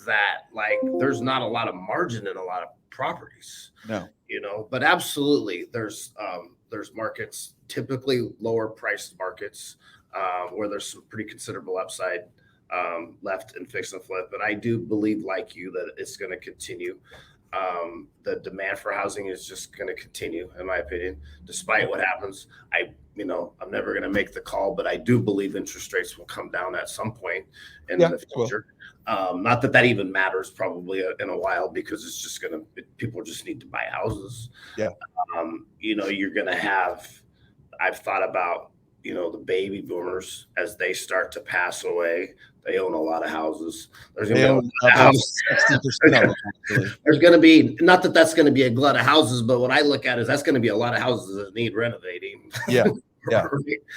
that like there's not a lot of margin in a lot of properties. No. But absolutely there's markets, typically lower priced markets, where there's some pretty considerable upside left in fix and flip. And I do believe, like you, that it's going to continue. The demand for housing is just going to continue, in my opinion, despite what happens. I'm never going to make the call, but I do believe interest rates will come down at some point in the future. Not that even matters probably in a while, because it's just people just need to buy houses. Yeah. You're going to have, I've thought about, the baby boomers as they start to pass away. They own a lot of houses. There's going to be not that that's going to be a glut of houses, but what I look at is that's going to be a lot of houses that need renovating. Yeah. Yeah.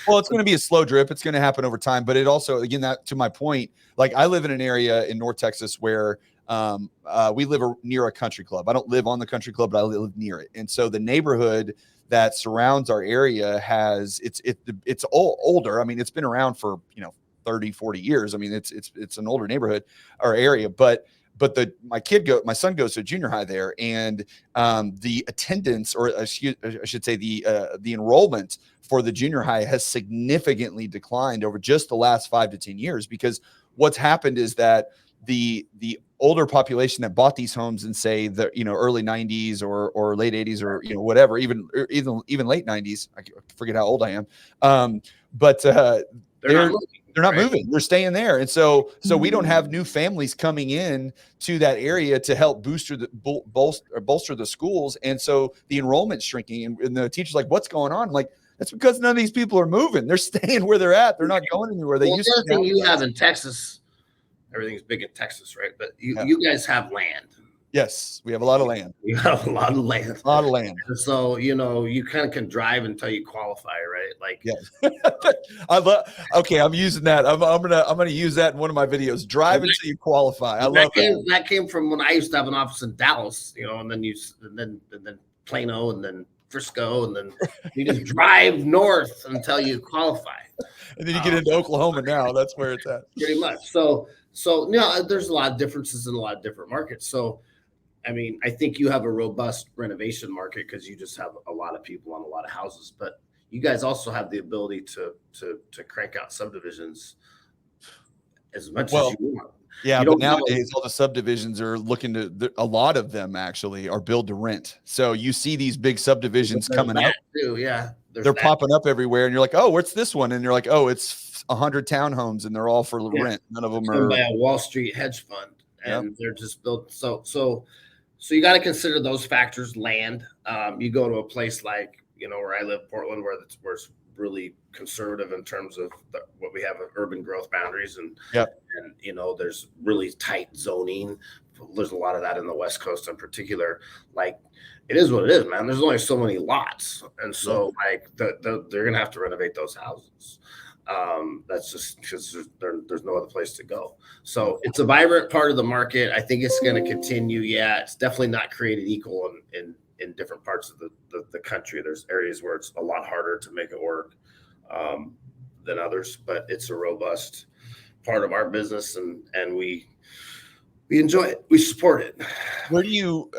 Well, it's going to be a slow drip. It's going to happen over time. But it also, again, that to my point, like I live in an area in North Texas where we live near a country club. I don't live on the country club, but I live near it. And so the neighborhood that surrounds our area it's older. I mean, it's been around for, 30, 40 years. I mean, it's an older neighborhood or area, but my son goes to junior high there, and the attendance, or I should say the enrollment for the junior high has significantly declined over just the last 5 to 10 years, because what's happened is that the older population that bought these homes in, say, the early 90s or late 80s or whatever, even late 90s, I forget how old I am, but they're not moving. They're staying there. And so we don't have new families coming in to that area to help bolster the schools. And so the enrollment's shrinking, and the teacher's like, what's going on? I'm like, that's because none of these people are moving. They're staying where they're at. They're not going anywhere. The other thing you have in Texas, everything's big in Texas, right? But you guys have land. Yes, we have a lot of land. You have a lot of land. A lot of land. And so, you kind of can drive until you qualify, right? Like, yeah. Okay, I'm using that. I'm gonna use that in one of my videos. Drive until you qualify. I love that. That came from when I used to have an office in Dallas, and then Plano, and then Frisco, and then you just drive north until you qualify. And then you get into Oklahoma now. That's where it's at. Pretty much. So there's a lot of differences in a lot of different markets. So, I mean, I think you have a robust renovation market because you just have a lot of people on a lot of houses, but you guys also have the ability to crank out subdivisions as much as you want. Yeah, but nowadays all the subdivisions are looking to, a lot of them actually are build to rent. So you see these big subdivisions coming up. Too, yeah. They're popping up everywhere, and you're like, oh, what's this one? And you're like, oh, it's 100 townhomes, and they're all for rent. None of them are by a Wall Street hedge fund, and they're just built. So you got to consider those factors. Land. You go to a place like where I live, Portland, where it's really conservative in terms of what we have of urban growth boundaries, and there's really tight zoning. There's a lot of that in the West Coast in particular. Like, it is what it is, man. There's only so many lots, and so they're gonna have to renovate those houses. That's just because there's no other place to go. So it's a vibrant part of the market. I think it's going to continue. Yeah, it's definitely not created equal in different parts of the country. There's areas where it's a lot harder to make it work than others, but it's a robust part of our business, and we enjoy it. We support it. Where do you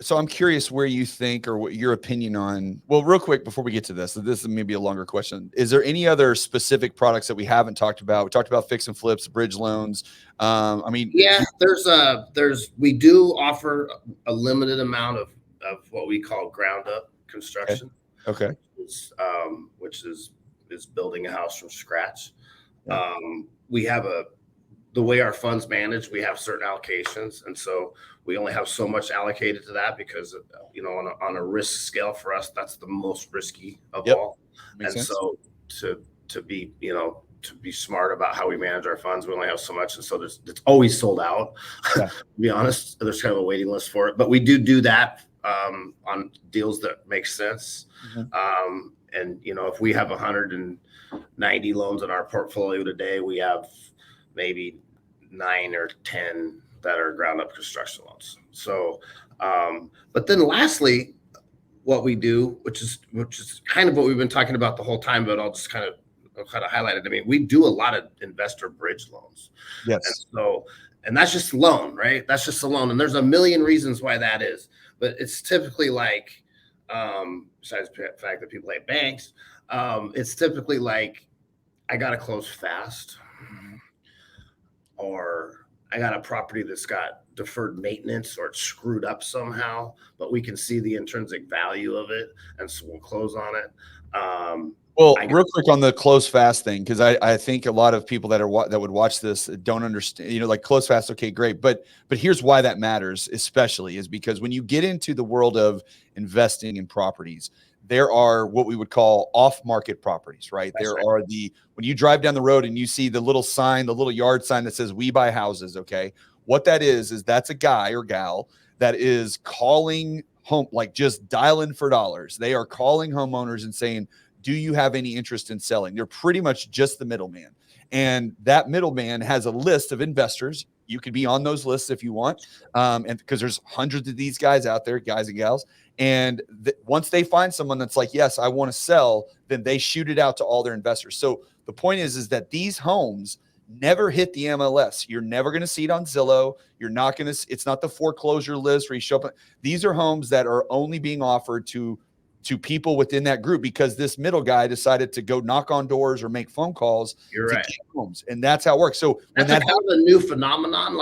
so I'm curious where you think, or what your opinion on, well, real quick before we get to this is maybe a longer question. Is there any other specific products that we haven't talked about? We talked about fix and flips, bridge loans. We do offer a limited amount of what we call ground up construction. Okay. Which is building a house from scratch. We have the way our funds manage, we have certain allocations. And so we only have so much allocated to that because, on a risk scale for us, that's the most risky of all. Makes sense. So to be smart about how we manage our funds, we only have so much. And so it's always sold out. To be honest, there's kind of a waiting list for it, but we do that on deals that make sense. And if we have 190 loans in our portfolio today, we have maybe 9 or 10 that are ground up construction loans. So, but then lastly, what we do, which is kind of what we've been talking about the whole time, but I'll kind of highlight it. I mean, we do a lot of investor bridge loans. Yes. And that's just a loan, right? That's just a loan. And there's a million reasons why that is, but it's typically like, besides the fact that people hate banks, it's typically like, I got to close fast, or I got a property that's got deferred maintenance or it's screwed up somehow, but we can see the intrinsic value of it, and so we'll close on it. Well, real quick on the close fast thing, because I think a lot of people that would watch this don't understand, like close fast, okay, great. But here's why that matters, especially is because when you get into the world of investing in properties, there are what we would call off-market properties, right? There are when you drive down the road and you see the little sign, the little yard sign that says "We buy houses," okay? What that is that's a guy or gal that is calling home, like just dialing for dollars. They are calling homeowners and saying, do you have any interest in selling? They're pretty much just the middleman. And that middleman has a list of investors. You could be on those lists if you want. And because there's hundreds of these guys out there, guys and gals. And once they find someone that's like, yes, I want to sell, then they shoot it out to all their investors. So the point is that these homes never hit the MLS. You're never going to see it on Zillow. You're not going to, it's not the foreclosure list where you show up. These are homes that are only being offered to people within that group because this middle guy decided to go knock on doors or make phone calls to get homes. And that's how it works. So that's kind of a new phenomenon,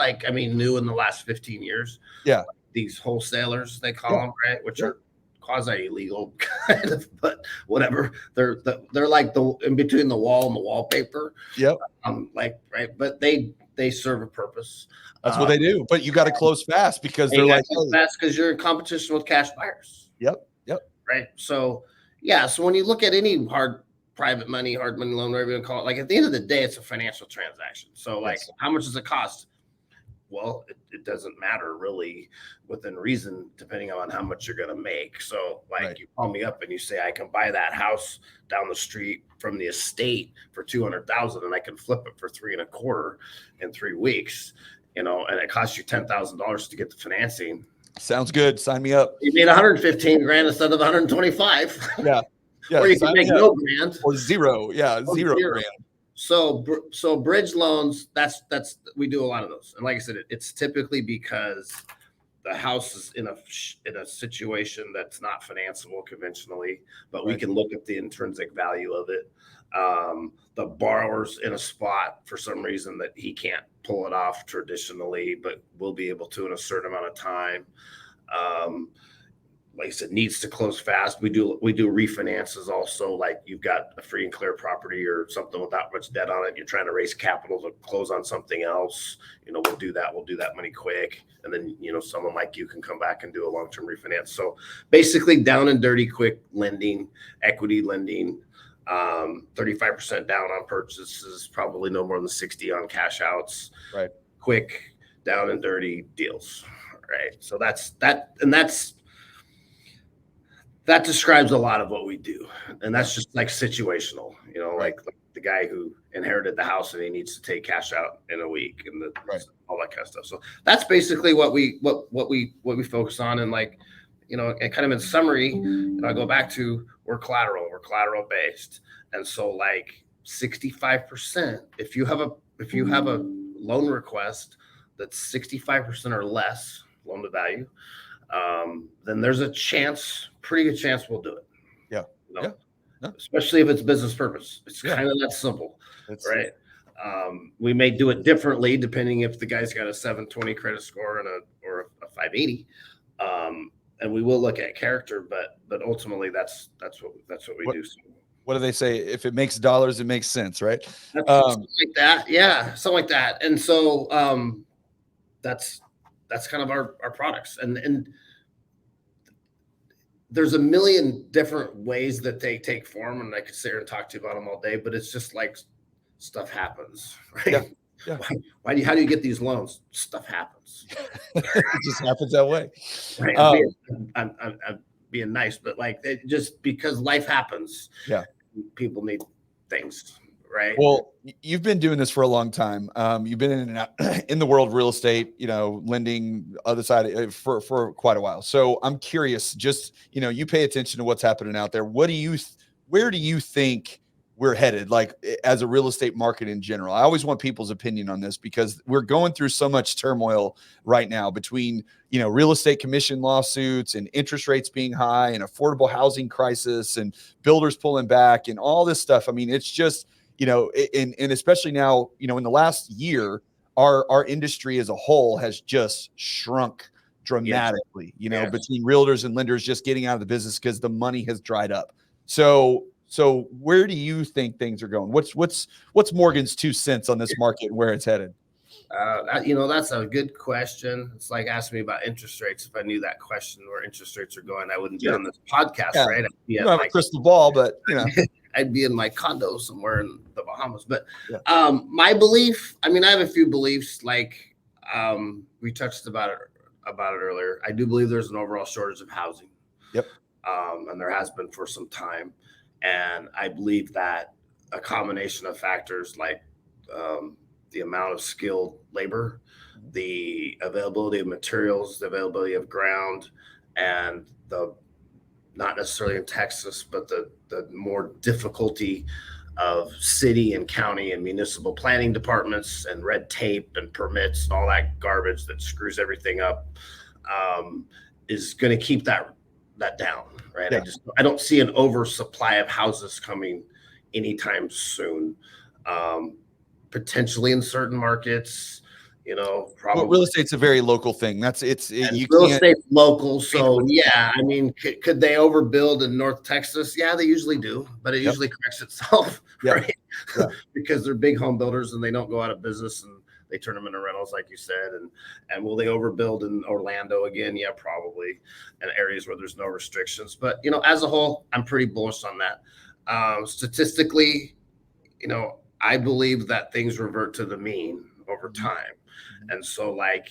new in the last 15 years. Yeah. These wholesalers, they call them, right? Which are quasi illegal kind of, but whatever. They're like in between the wall and the wallpaper. Yep. Right. But they serve a purpose. That's what they do. But you got to close fast because they're like fast because you're in competition with cash buyers. Yep. Right. So so when you look at any hard money loan, whatever you want to call it, at the end of the day, it's a financial transaction. So how much does it cost? Well, it doesn't matter really within reason, depending on how much you're going to make. So you call me up and you say, I can buy that house down the street from the estate for $200,000 and I can flip it for $3.25 in 3 weeks, and it costs you $10,000 to get the financing. Sounds good. Sign me up. You made 115 grand instead of 125. Yeah. Or you can make no grand or zero. Yeah. Zero grand. So bridge loans, that's we do a lot of those. And like I said, it's typically because the house is in a situation that's not financeable conventionally, but we can look at the intrinsic value of it. The borrower's in a spot for some reason that he can't pull it off traditionally, but we'll be able to in a certain amount of time. Like I said, needs to close fast. We do refinances also. Like you've got a free and clear property or something without much debt on it. You're trying to raise capital to close on something else. We'll do that. We'll do that money quick. And then, someone like you can come back and do a long-term refinance. So basically down and dirty, quick lending, equity lending, 35% down on purchases, probably no more than 60 on cash outs. Right. Quick, down and dirty deals. Right. So that describes a lot of what we do. And that's just situational, like the guy who inherited the house and he needs to take cash out in a week and all that kind of stuff. So that's basically what we focus on. And and kind of in summary, I go back to we're collateral based. And so 65%, if you have a loan request that's 65% or less loan to value, then there's a pretty good chance we'll do it. Yeah. Yeah. Especially if it's business purpose. It's kind of that simple, right? We may do it differently depending if the guy's got a 720 credit score or a 580. And we will look at character, but ultimately that's what we do. So, what do they say? If it makes dollars, it makes sense, right? Something like that. Yeah, something like that. And so that's kind of our products. And there's a million different ways that they take form, and I could sit here and talk to you about them all day, but it's just stuff happens, right? Yeah. How do you get these loans? Stuff happens. It just happens that way. Right. being nice, but like it just because life happens, Yeah. people need things, right? Well, you've been doing this for a long time. You've been in and out in the world of real estate, lending other side for quite a while. So I'm curious, just, you pay attention to what's happening out there. Where do you think we're headed, like as a real estate market in general? I always want people's opinion on this because we're going through so much turmoil right now between, real estate commission lawsuits and interest rates being high and affordable housing crisis and builders pulling back and all this stuff. I mean, it's just, and especially now, in the last year, our industry as a whole has just shrunk dramatically, between realtors and lenders just getting out of the business because the money has dried up. So where do you think things are going? What's Morgan's 2 cents on this market and where it's headed? That's a good question. It's like asking me about interest rates. If I knew that question where interest rates are going, I wouldn't be on this podcast, right? You don't have a crystal ball, but I'd be in my condo somewhere in the Bahamas. But my belief, I have a few beliefs. Like we touched about it earlier. I do believe there's an overall shortage of housing. Yep. And there has been for some time. And I believe that a combination of factors like the amount of skilled labor, the availability of materials, the availability of ground, and the not necessarily in Texas, but the more difficulty of city and county and municipal planning departments and red tape and permits and all that garbage that screws everything up is going to keep that down, right? Yeah. I don't see an oversupply of houses coming anytime soon. Potentially in certain markets, probably. Well, real estate's a very local thing. Real estate's local. So yeah, could they overbuild in North Texas? Yeah, they usually do, but it usually corrects itself, right? Yeah. Because they're big home builders and they don't go out of business and they turn them into rentals, like you said. And will they overbuild in Orlando again? Yeah, probably, in areas where there's no restrictions. But as a whole, I'm pretty bullish on that. Statistically, I believe that things revert to the mean over time. And so like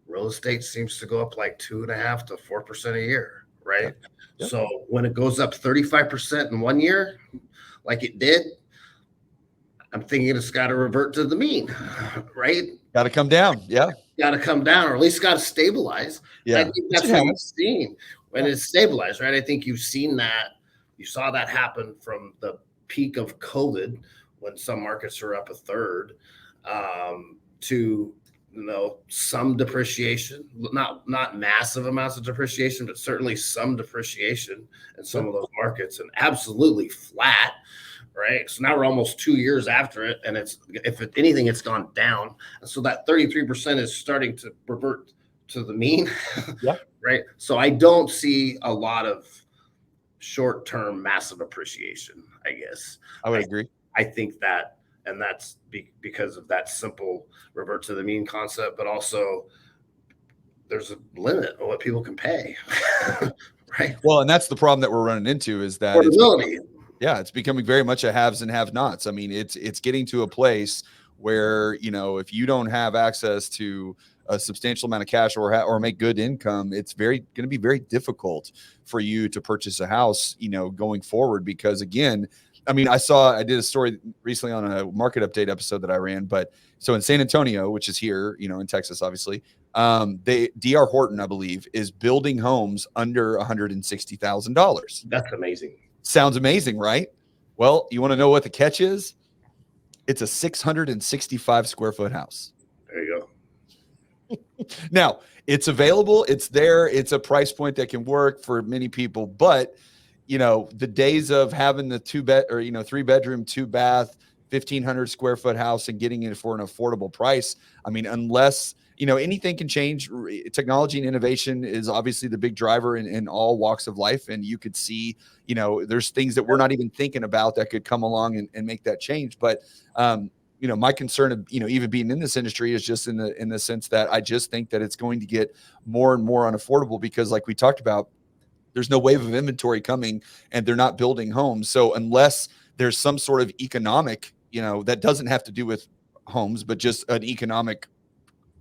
real estate seems to go up like 2.5% to 4% a year, right? Yep. So when it goes up 35% in 1 year, like it did, I'm thinking it's got to revert to the mean, right? Got to come down. Yeah. Got to come down, or at least got to stabilize. Yeah. I think that's what you've seen when it's stabilized, right? I think you've seen that. You saw that happen from the peak of COVID when some markets are up a third to some depreciation, not massive amounts of depreciation, but certainly some depreciation in some of those markets, and absolutely flat, right? So now we're almost 2 years after it, and if anything, it's gone down. And so that 33% is starting to revert to the mean, right? So I don't see a lot of short-term massive appreciation, I guess. I would agree. I think that, and that's because of that simple revert to the mean concept, but also there's a limit on what people can pay, right? Well, and that's the problem that we're running into is that it's becoming very much a haves and have-nots. I mean, it's getting to a place where, if you don't have access to a substantial amount of cash or make good income, it's going to be very difficult for you to purchase a house, going forward, because again, I did a story recently on a market update episode that I ran, but so in San Antonio, which is here, in Texas, obviously, DR Horton, I believe, is building homes under $160,000. That's amazing. Sounds amazing, right? Well, you want to know what the catch is? It's a 665 square foot house. There you go. Now, it's available. It's there. It's a price point that can work for many people, but the days of having the 3-bedroom, 2-bath, 1,500 square foot house and getting it for an affordable price. Unless, anything can change. Technology and innovation is obviously the big driver in all walks of life. And you could see, there's things that we're not even thinking about that could come along and make that change. But, my concern of, even being in this industry is just in the sense that I just think that it's going to get more and more unaffordable because, like we talked about, there's no wave of inventory coming and they're not building homes. So unless there's some sort of economic, that doesn't have to do with homes, but just an economic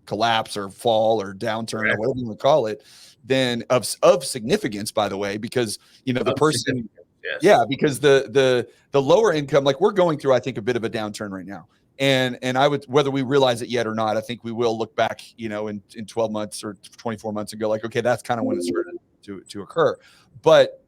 collapse or fall or downturn or Correct. whatever you want to call it, then of significance, by the way, because the person, Yes. yeah, because the lower income, like we're going through, I think, a bit of a downturn right now. And I would, whether we realize it yet or not, I think we will look back, in 12 months or 24 months and go like, okay, that's kind of when it started to occur. But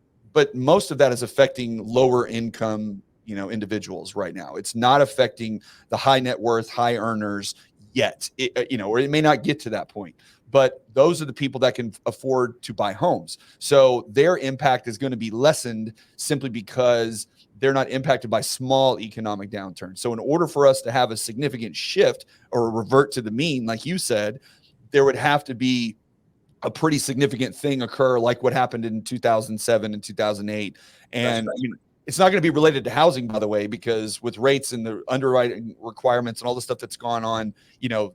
most of that is affecting lower income, individuals right now. It's not affecting the high net worth, high earners yet, or it may not get to that point. But those are the people that can afford to buy homes. So their impact is going to be lessened simply because they're not impacted by small economic downturns. So in order for us to have a significant shift or revert to the mean, like you said, there would have to be a pretty significant thing occur, like what happened in 2007 and 2008. And it's not going to be related to housing, by the way, because with rates and the underwriting requirements and all the stuff that's gone on,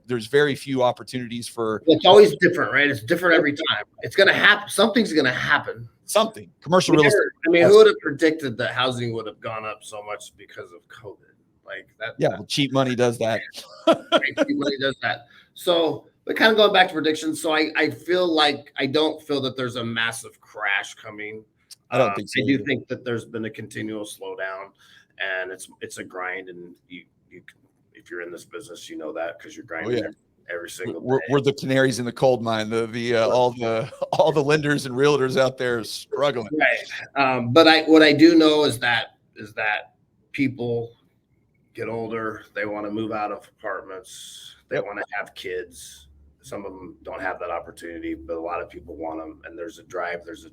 there's very few opportunities for. It's always different, right? It's different every time. It's going to happen. Something's going to happen. Something. Commercial real estate. I mean, who would have predicted that housing would have gone up so much because of COVID? Like that. Yeah, cheap money does that. Right? Cheap money does that. So, but kind of going back to predictions. So I feel like I don't feel that there's a massive crash coming. I don't think so. I do think that there's been a continual slowdown, and it's a grind. And you if you're in this business, you know that because you're grinding every single day. We're the canaries in the coal mine. All the lenders and realtors out there are struggling. Right. But what I do know is that people get older. They want to move out of apartments. They want to have kids. Some of them don't have that opportunity, but a lot of people want them. And there's a drive. There's a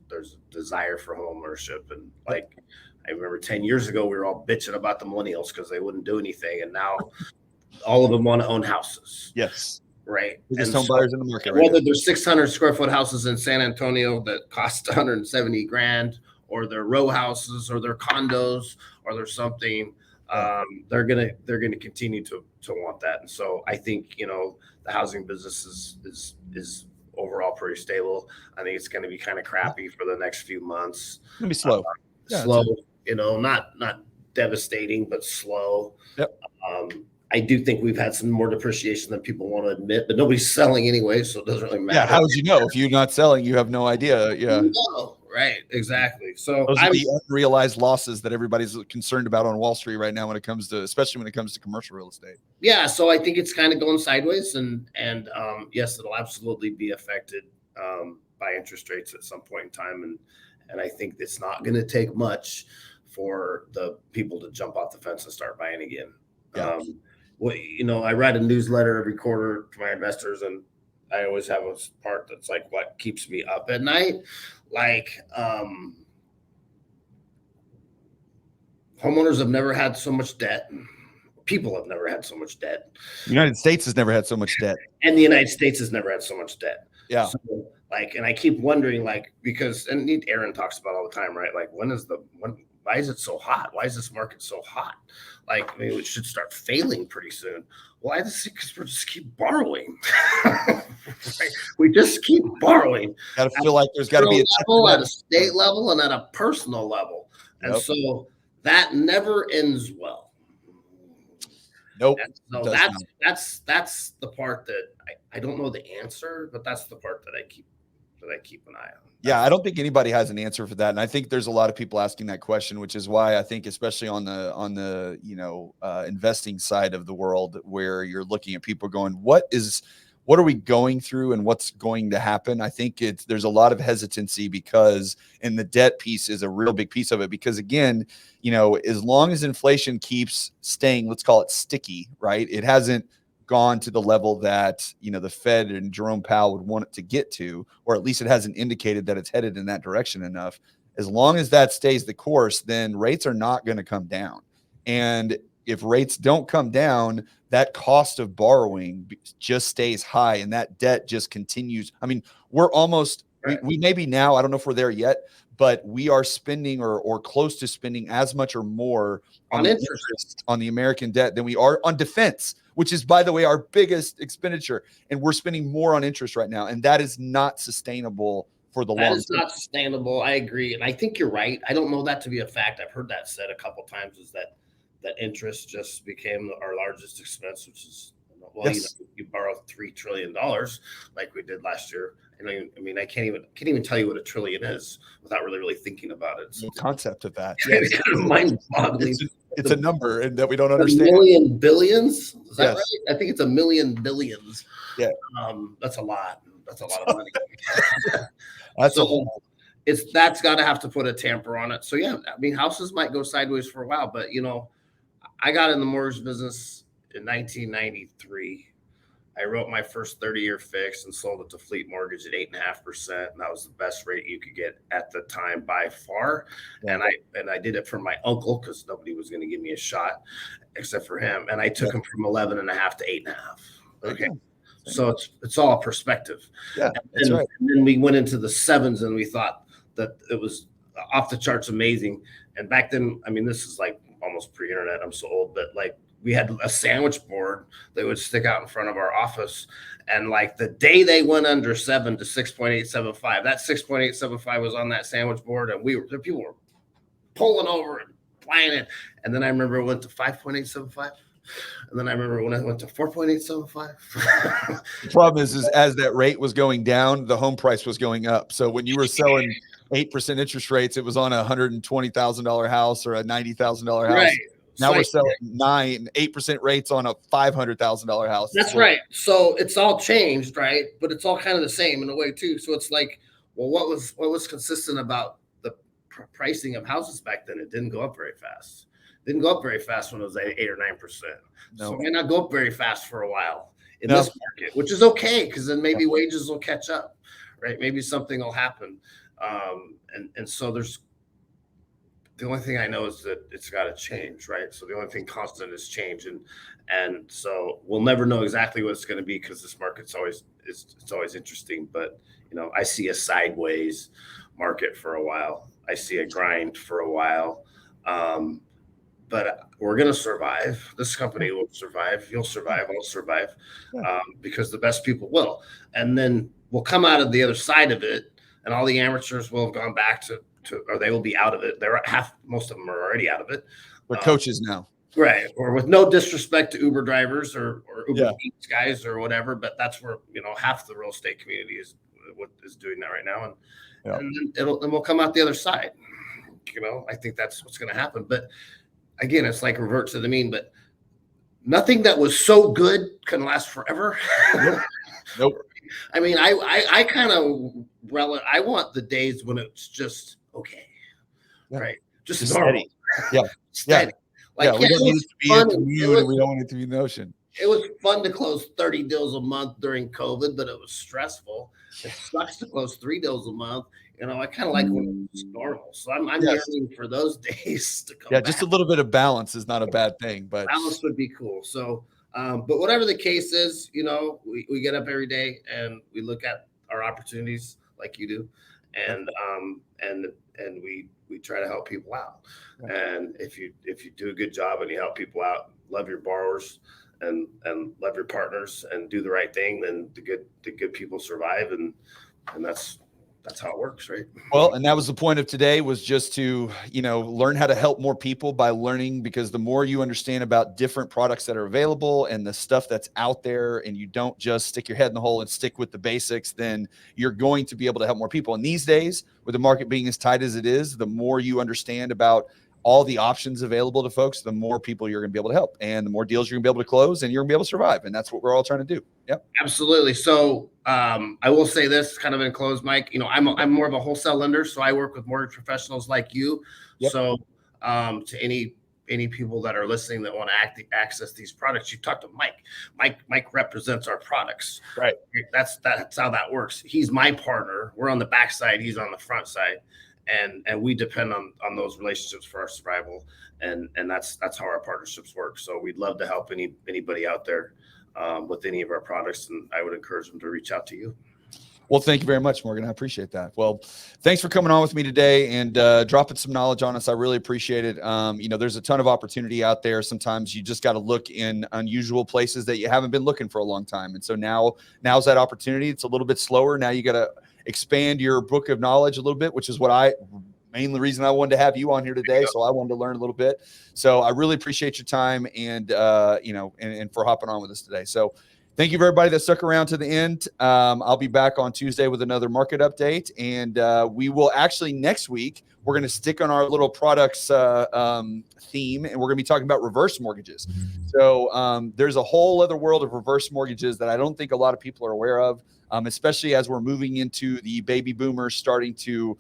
desire for home ownership. And like I remember 10 years ago, we were all bitching about the millennials because they wouldn't do anything, and now all of them want to own houses. Yes. Right. There's home buyers in the market. Right whether now. there's 600 square foot houses in San Antonio that cost 170 grand, or they're row houses, or they're condos, or they're something, they're gonna continue to want that. And so I think the housing business is overall pretty stable. I think it's going to be kind of crappy for the next few months. It's gonna be slow. Slow, not devastating, but slow. Yep. I do think we've had some more depreciation than people want to admit, but nobody's selling anyway, so it doesn't really matter. Yeah, how would you know? If you're not selling, you have no idea. Yeah. No, right, exactly. So those are the unrealized losses that everybody's concerned about on Wall Street right now especially when it comes to commercial real estate. Yeah, so I think it's kind of going sideways, and yes, it'll absolutely be affected by interest rates at some point in time, and I think it's not going to take much for the people to jump off the fence and start buying again. Yeah. I write a newsletter every quarter to my investors, and I always have a part that's like what keeps me up at night. Like, homeowners have never had so much debt. People have never had so much debt. The United States has never had so much debt. And the United States has never had so much debt. Yeah. So, and I keep wondering, because Aaron talks about all the time, right? Like, why is it so hot? Why is this market so hot? Maybe it should start failing pretty soon. Why? Because we just keep borrowing. We just keep borrowing. Got to feel like there's got to be at a state level and at a personal level, and so that never ends well. Nope. And so that's the part that I don't know the answer, but that's the part that I keep an eye on. Yeah, I don't think anybody has an answer for that, and I think there's a lot of people asking that question, which is why I think, especially on the investing side of the world, where you're looking at people going, what are we going through and what's going to happen? I think there's a lot of hesitancy and the debt piece is a real big piece of it, because again, as long as inflation keeps staying, let's call it sticky, right? It hasn't gone to the level that the Fed and Jerome Powell would want it to get to, or at least it hasn't indicated that it's headed in that direction enough. As long as that stays the course, then rates are not going to come down. And if rates don't come down, that cost of borrowing just stays high, and that debt just continues. I mean, we're almost we may be now, I don't know if we're there yet, but we are spending or close to spending as much or more on interest on the American debt than we are on defense, which is, by the way, our biggest expenditure. And we're spending more on interest right now. And that is not sustainable for the long term. That is not sustainable. I agree. And I think you're right. I don't know that to be a fact. I've heard that said a couple of times, is that interest just became our largest expense, which is Well, Yes. you borrow $3 trillion like we did last year. And I mean, I can't even tell you what a trillion is without really thinking about it. No concept of that. It's kind of mind-boggling. It's a number and that we don't A understand. million billions? Is that Yes. right? I think it's a million billions. Yeah. That's a lot. That's a lot of money. That's So a whole. that's got to have to put a tamper on it. So yeah, I mean, houses might go sideways for a while, but I got in the mortgage business in 1993. I wrote my first 30-year fix and sold it to Fleet Mortgage at 8.5%. And that was the best rate you could get at the time by far. Yeah. And I did it for my uncle because nobody was going to give me a shot except for him. And I took him from 11.5 to 8.5. Okay. So it's all perspective. Yeah, that's right. And then we went into the sevens and we thought that it was off the charts amazing. And back then, I mean, this is like almost pre-internet. I'm so old, but like we had a sandwich board that would stick out in front of our office. And like the day they went under 7 to 6.875, that 6.875 was on that sandwich board. And people were pulling over and playing it. And then I remember it went to 5.875. And then I remember when I went to 4.875. The problem is as that rate was going down, the home price was going up. So when you were selling 8% interest rates, it was on a $120,000 house or a $90,000 house. Right. Now we're selling 8% rates on a $500,000 house. That's right. So it's all changed, right? But it's all kind of the same in a way too. So it's like, well, what was consistent about the pricing of houses back then? It didn't go up very fast. Didn't go up very fast when it was 8 or 9%. No. So it may not go up very fast for a while in this market, which is okay because then maybe wages will catch up, right? Maybe something will happen. And so there's the only thing I know is that it's got to change, right? So the only thing constant is change, and so we'll never know exactly what it's going to be because this market's always interesting. But I see a sideways market for a while. I see a grind for a while. But we're going to survive. This company will survive. You'll survive. I'll survive because the best people will. And then we'll come out of the other side of it, and all the amateurs will have gone back to or they will be out of it. Most of them are already out of it. We're coaches now. Right. Or with no disrespect to Uber drivers or Uber Eats guys or whatever, but that's where, half the real estate community is doing that right now. And then we'll come out the other side. I think that's what's going to happen. But again, it's like revert to the mean, but nothing that was so good can last forever. Nope. I mean, I kind of I want the days when it's just okay, right? Just normal. Steady. Steady. Like, we don't need it to be in the mood, and we don't want it to be in the ocean. It was fun to close 30 deals a month during COVID, but it was stressful. It sucks to close 3 deals a month. I kind of like when it's normal. So I'm yearning for those days to come back. Just a little bit of balance is not a bad thing, but balance would be cool. So, but whatever the case is, we get up every day and we look at our opportunities like you do, and we try to help people out. And if you do a good job and you help people out, love your borrowers and love your partners and do the right thing, then the good people survive, and that's how it works, right? Well, and that was the point of today, was just to, learn how to help more people by learning, because the more you understand about different products that are available and the stuff that's out there, and you don't just stick your head in the hole and stick with the basics, then you're going to be able to help more people. And these days, with the market being as tight as it is, the more you understand about all the options available to folks, the more people you're going to be able to help, and the more deals you're going to be able to close, and you're going to be able to survive. And that's what we're all trying to do. Yep. Absolutely. So I will say this kind of in close, Mike, I'm more of a wholesale lender. So I work with mortgage professionals like you. Yep. So to any people that are listening that want to access these products, you talk to Mike. Mike represents our products. Right. That's how that works. He's my partner. We're on the back side. He's on the front side. And we depend on those relationships for our survival, and that's how our partnerships work. So we'd love to help anybody out there with any of our products, and I would encourage them to reach out to you. Well, thank you very much, Morgan. I appreciate that. Well, thanks for coming on with me today and dropping some knowledge on us. I really appreciate it. There's a ton of opportunity out there. Sometimes you just got to look in unusual places that you haven't been looking for a long time. And so now's that opportunity. It's a little bit slower. Now you got to expand your book of knowledge a little bit, which is what I mainly reason I wanted to have you on here today. So I wanted to learn a little bit. So I really appreciate your time and, and for hopping on with us today. So thank you for everybody that stuck around to the end. I'll be back on Tuesday with another market update. And we will actually next week, we're going to stick on our little products theme, and we're going to be talking about reverse mortgages. So there's a whole other world of reverse mortgages that I don't think a lot of people are aware of, especially as we're moving into the baby boomers starting to,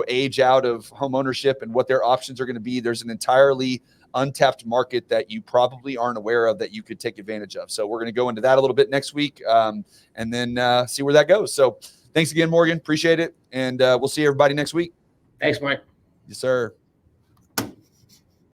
age out of home ownership and what their options are going to be. There's an entirely untapped market that you probably aren't aware of that you could take advantage of. So we're going to go into that a little bit next week and then see where that goes. So thanks again, Morgan. Appreciate it. And we'll see everybody next week. Thanks, Mike. Yes, sir.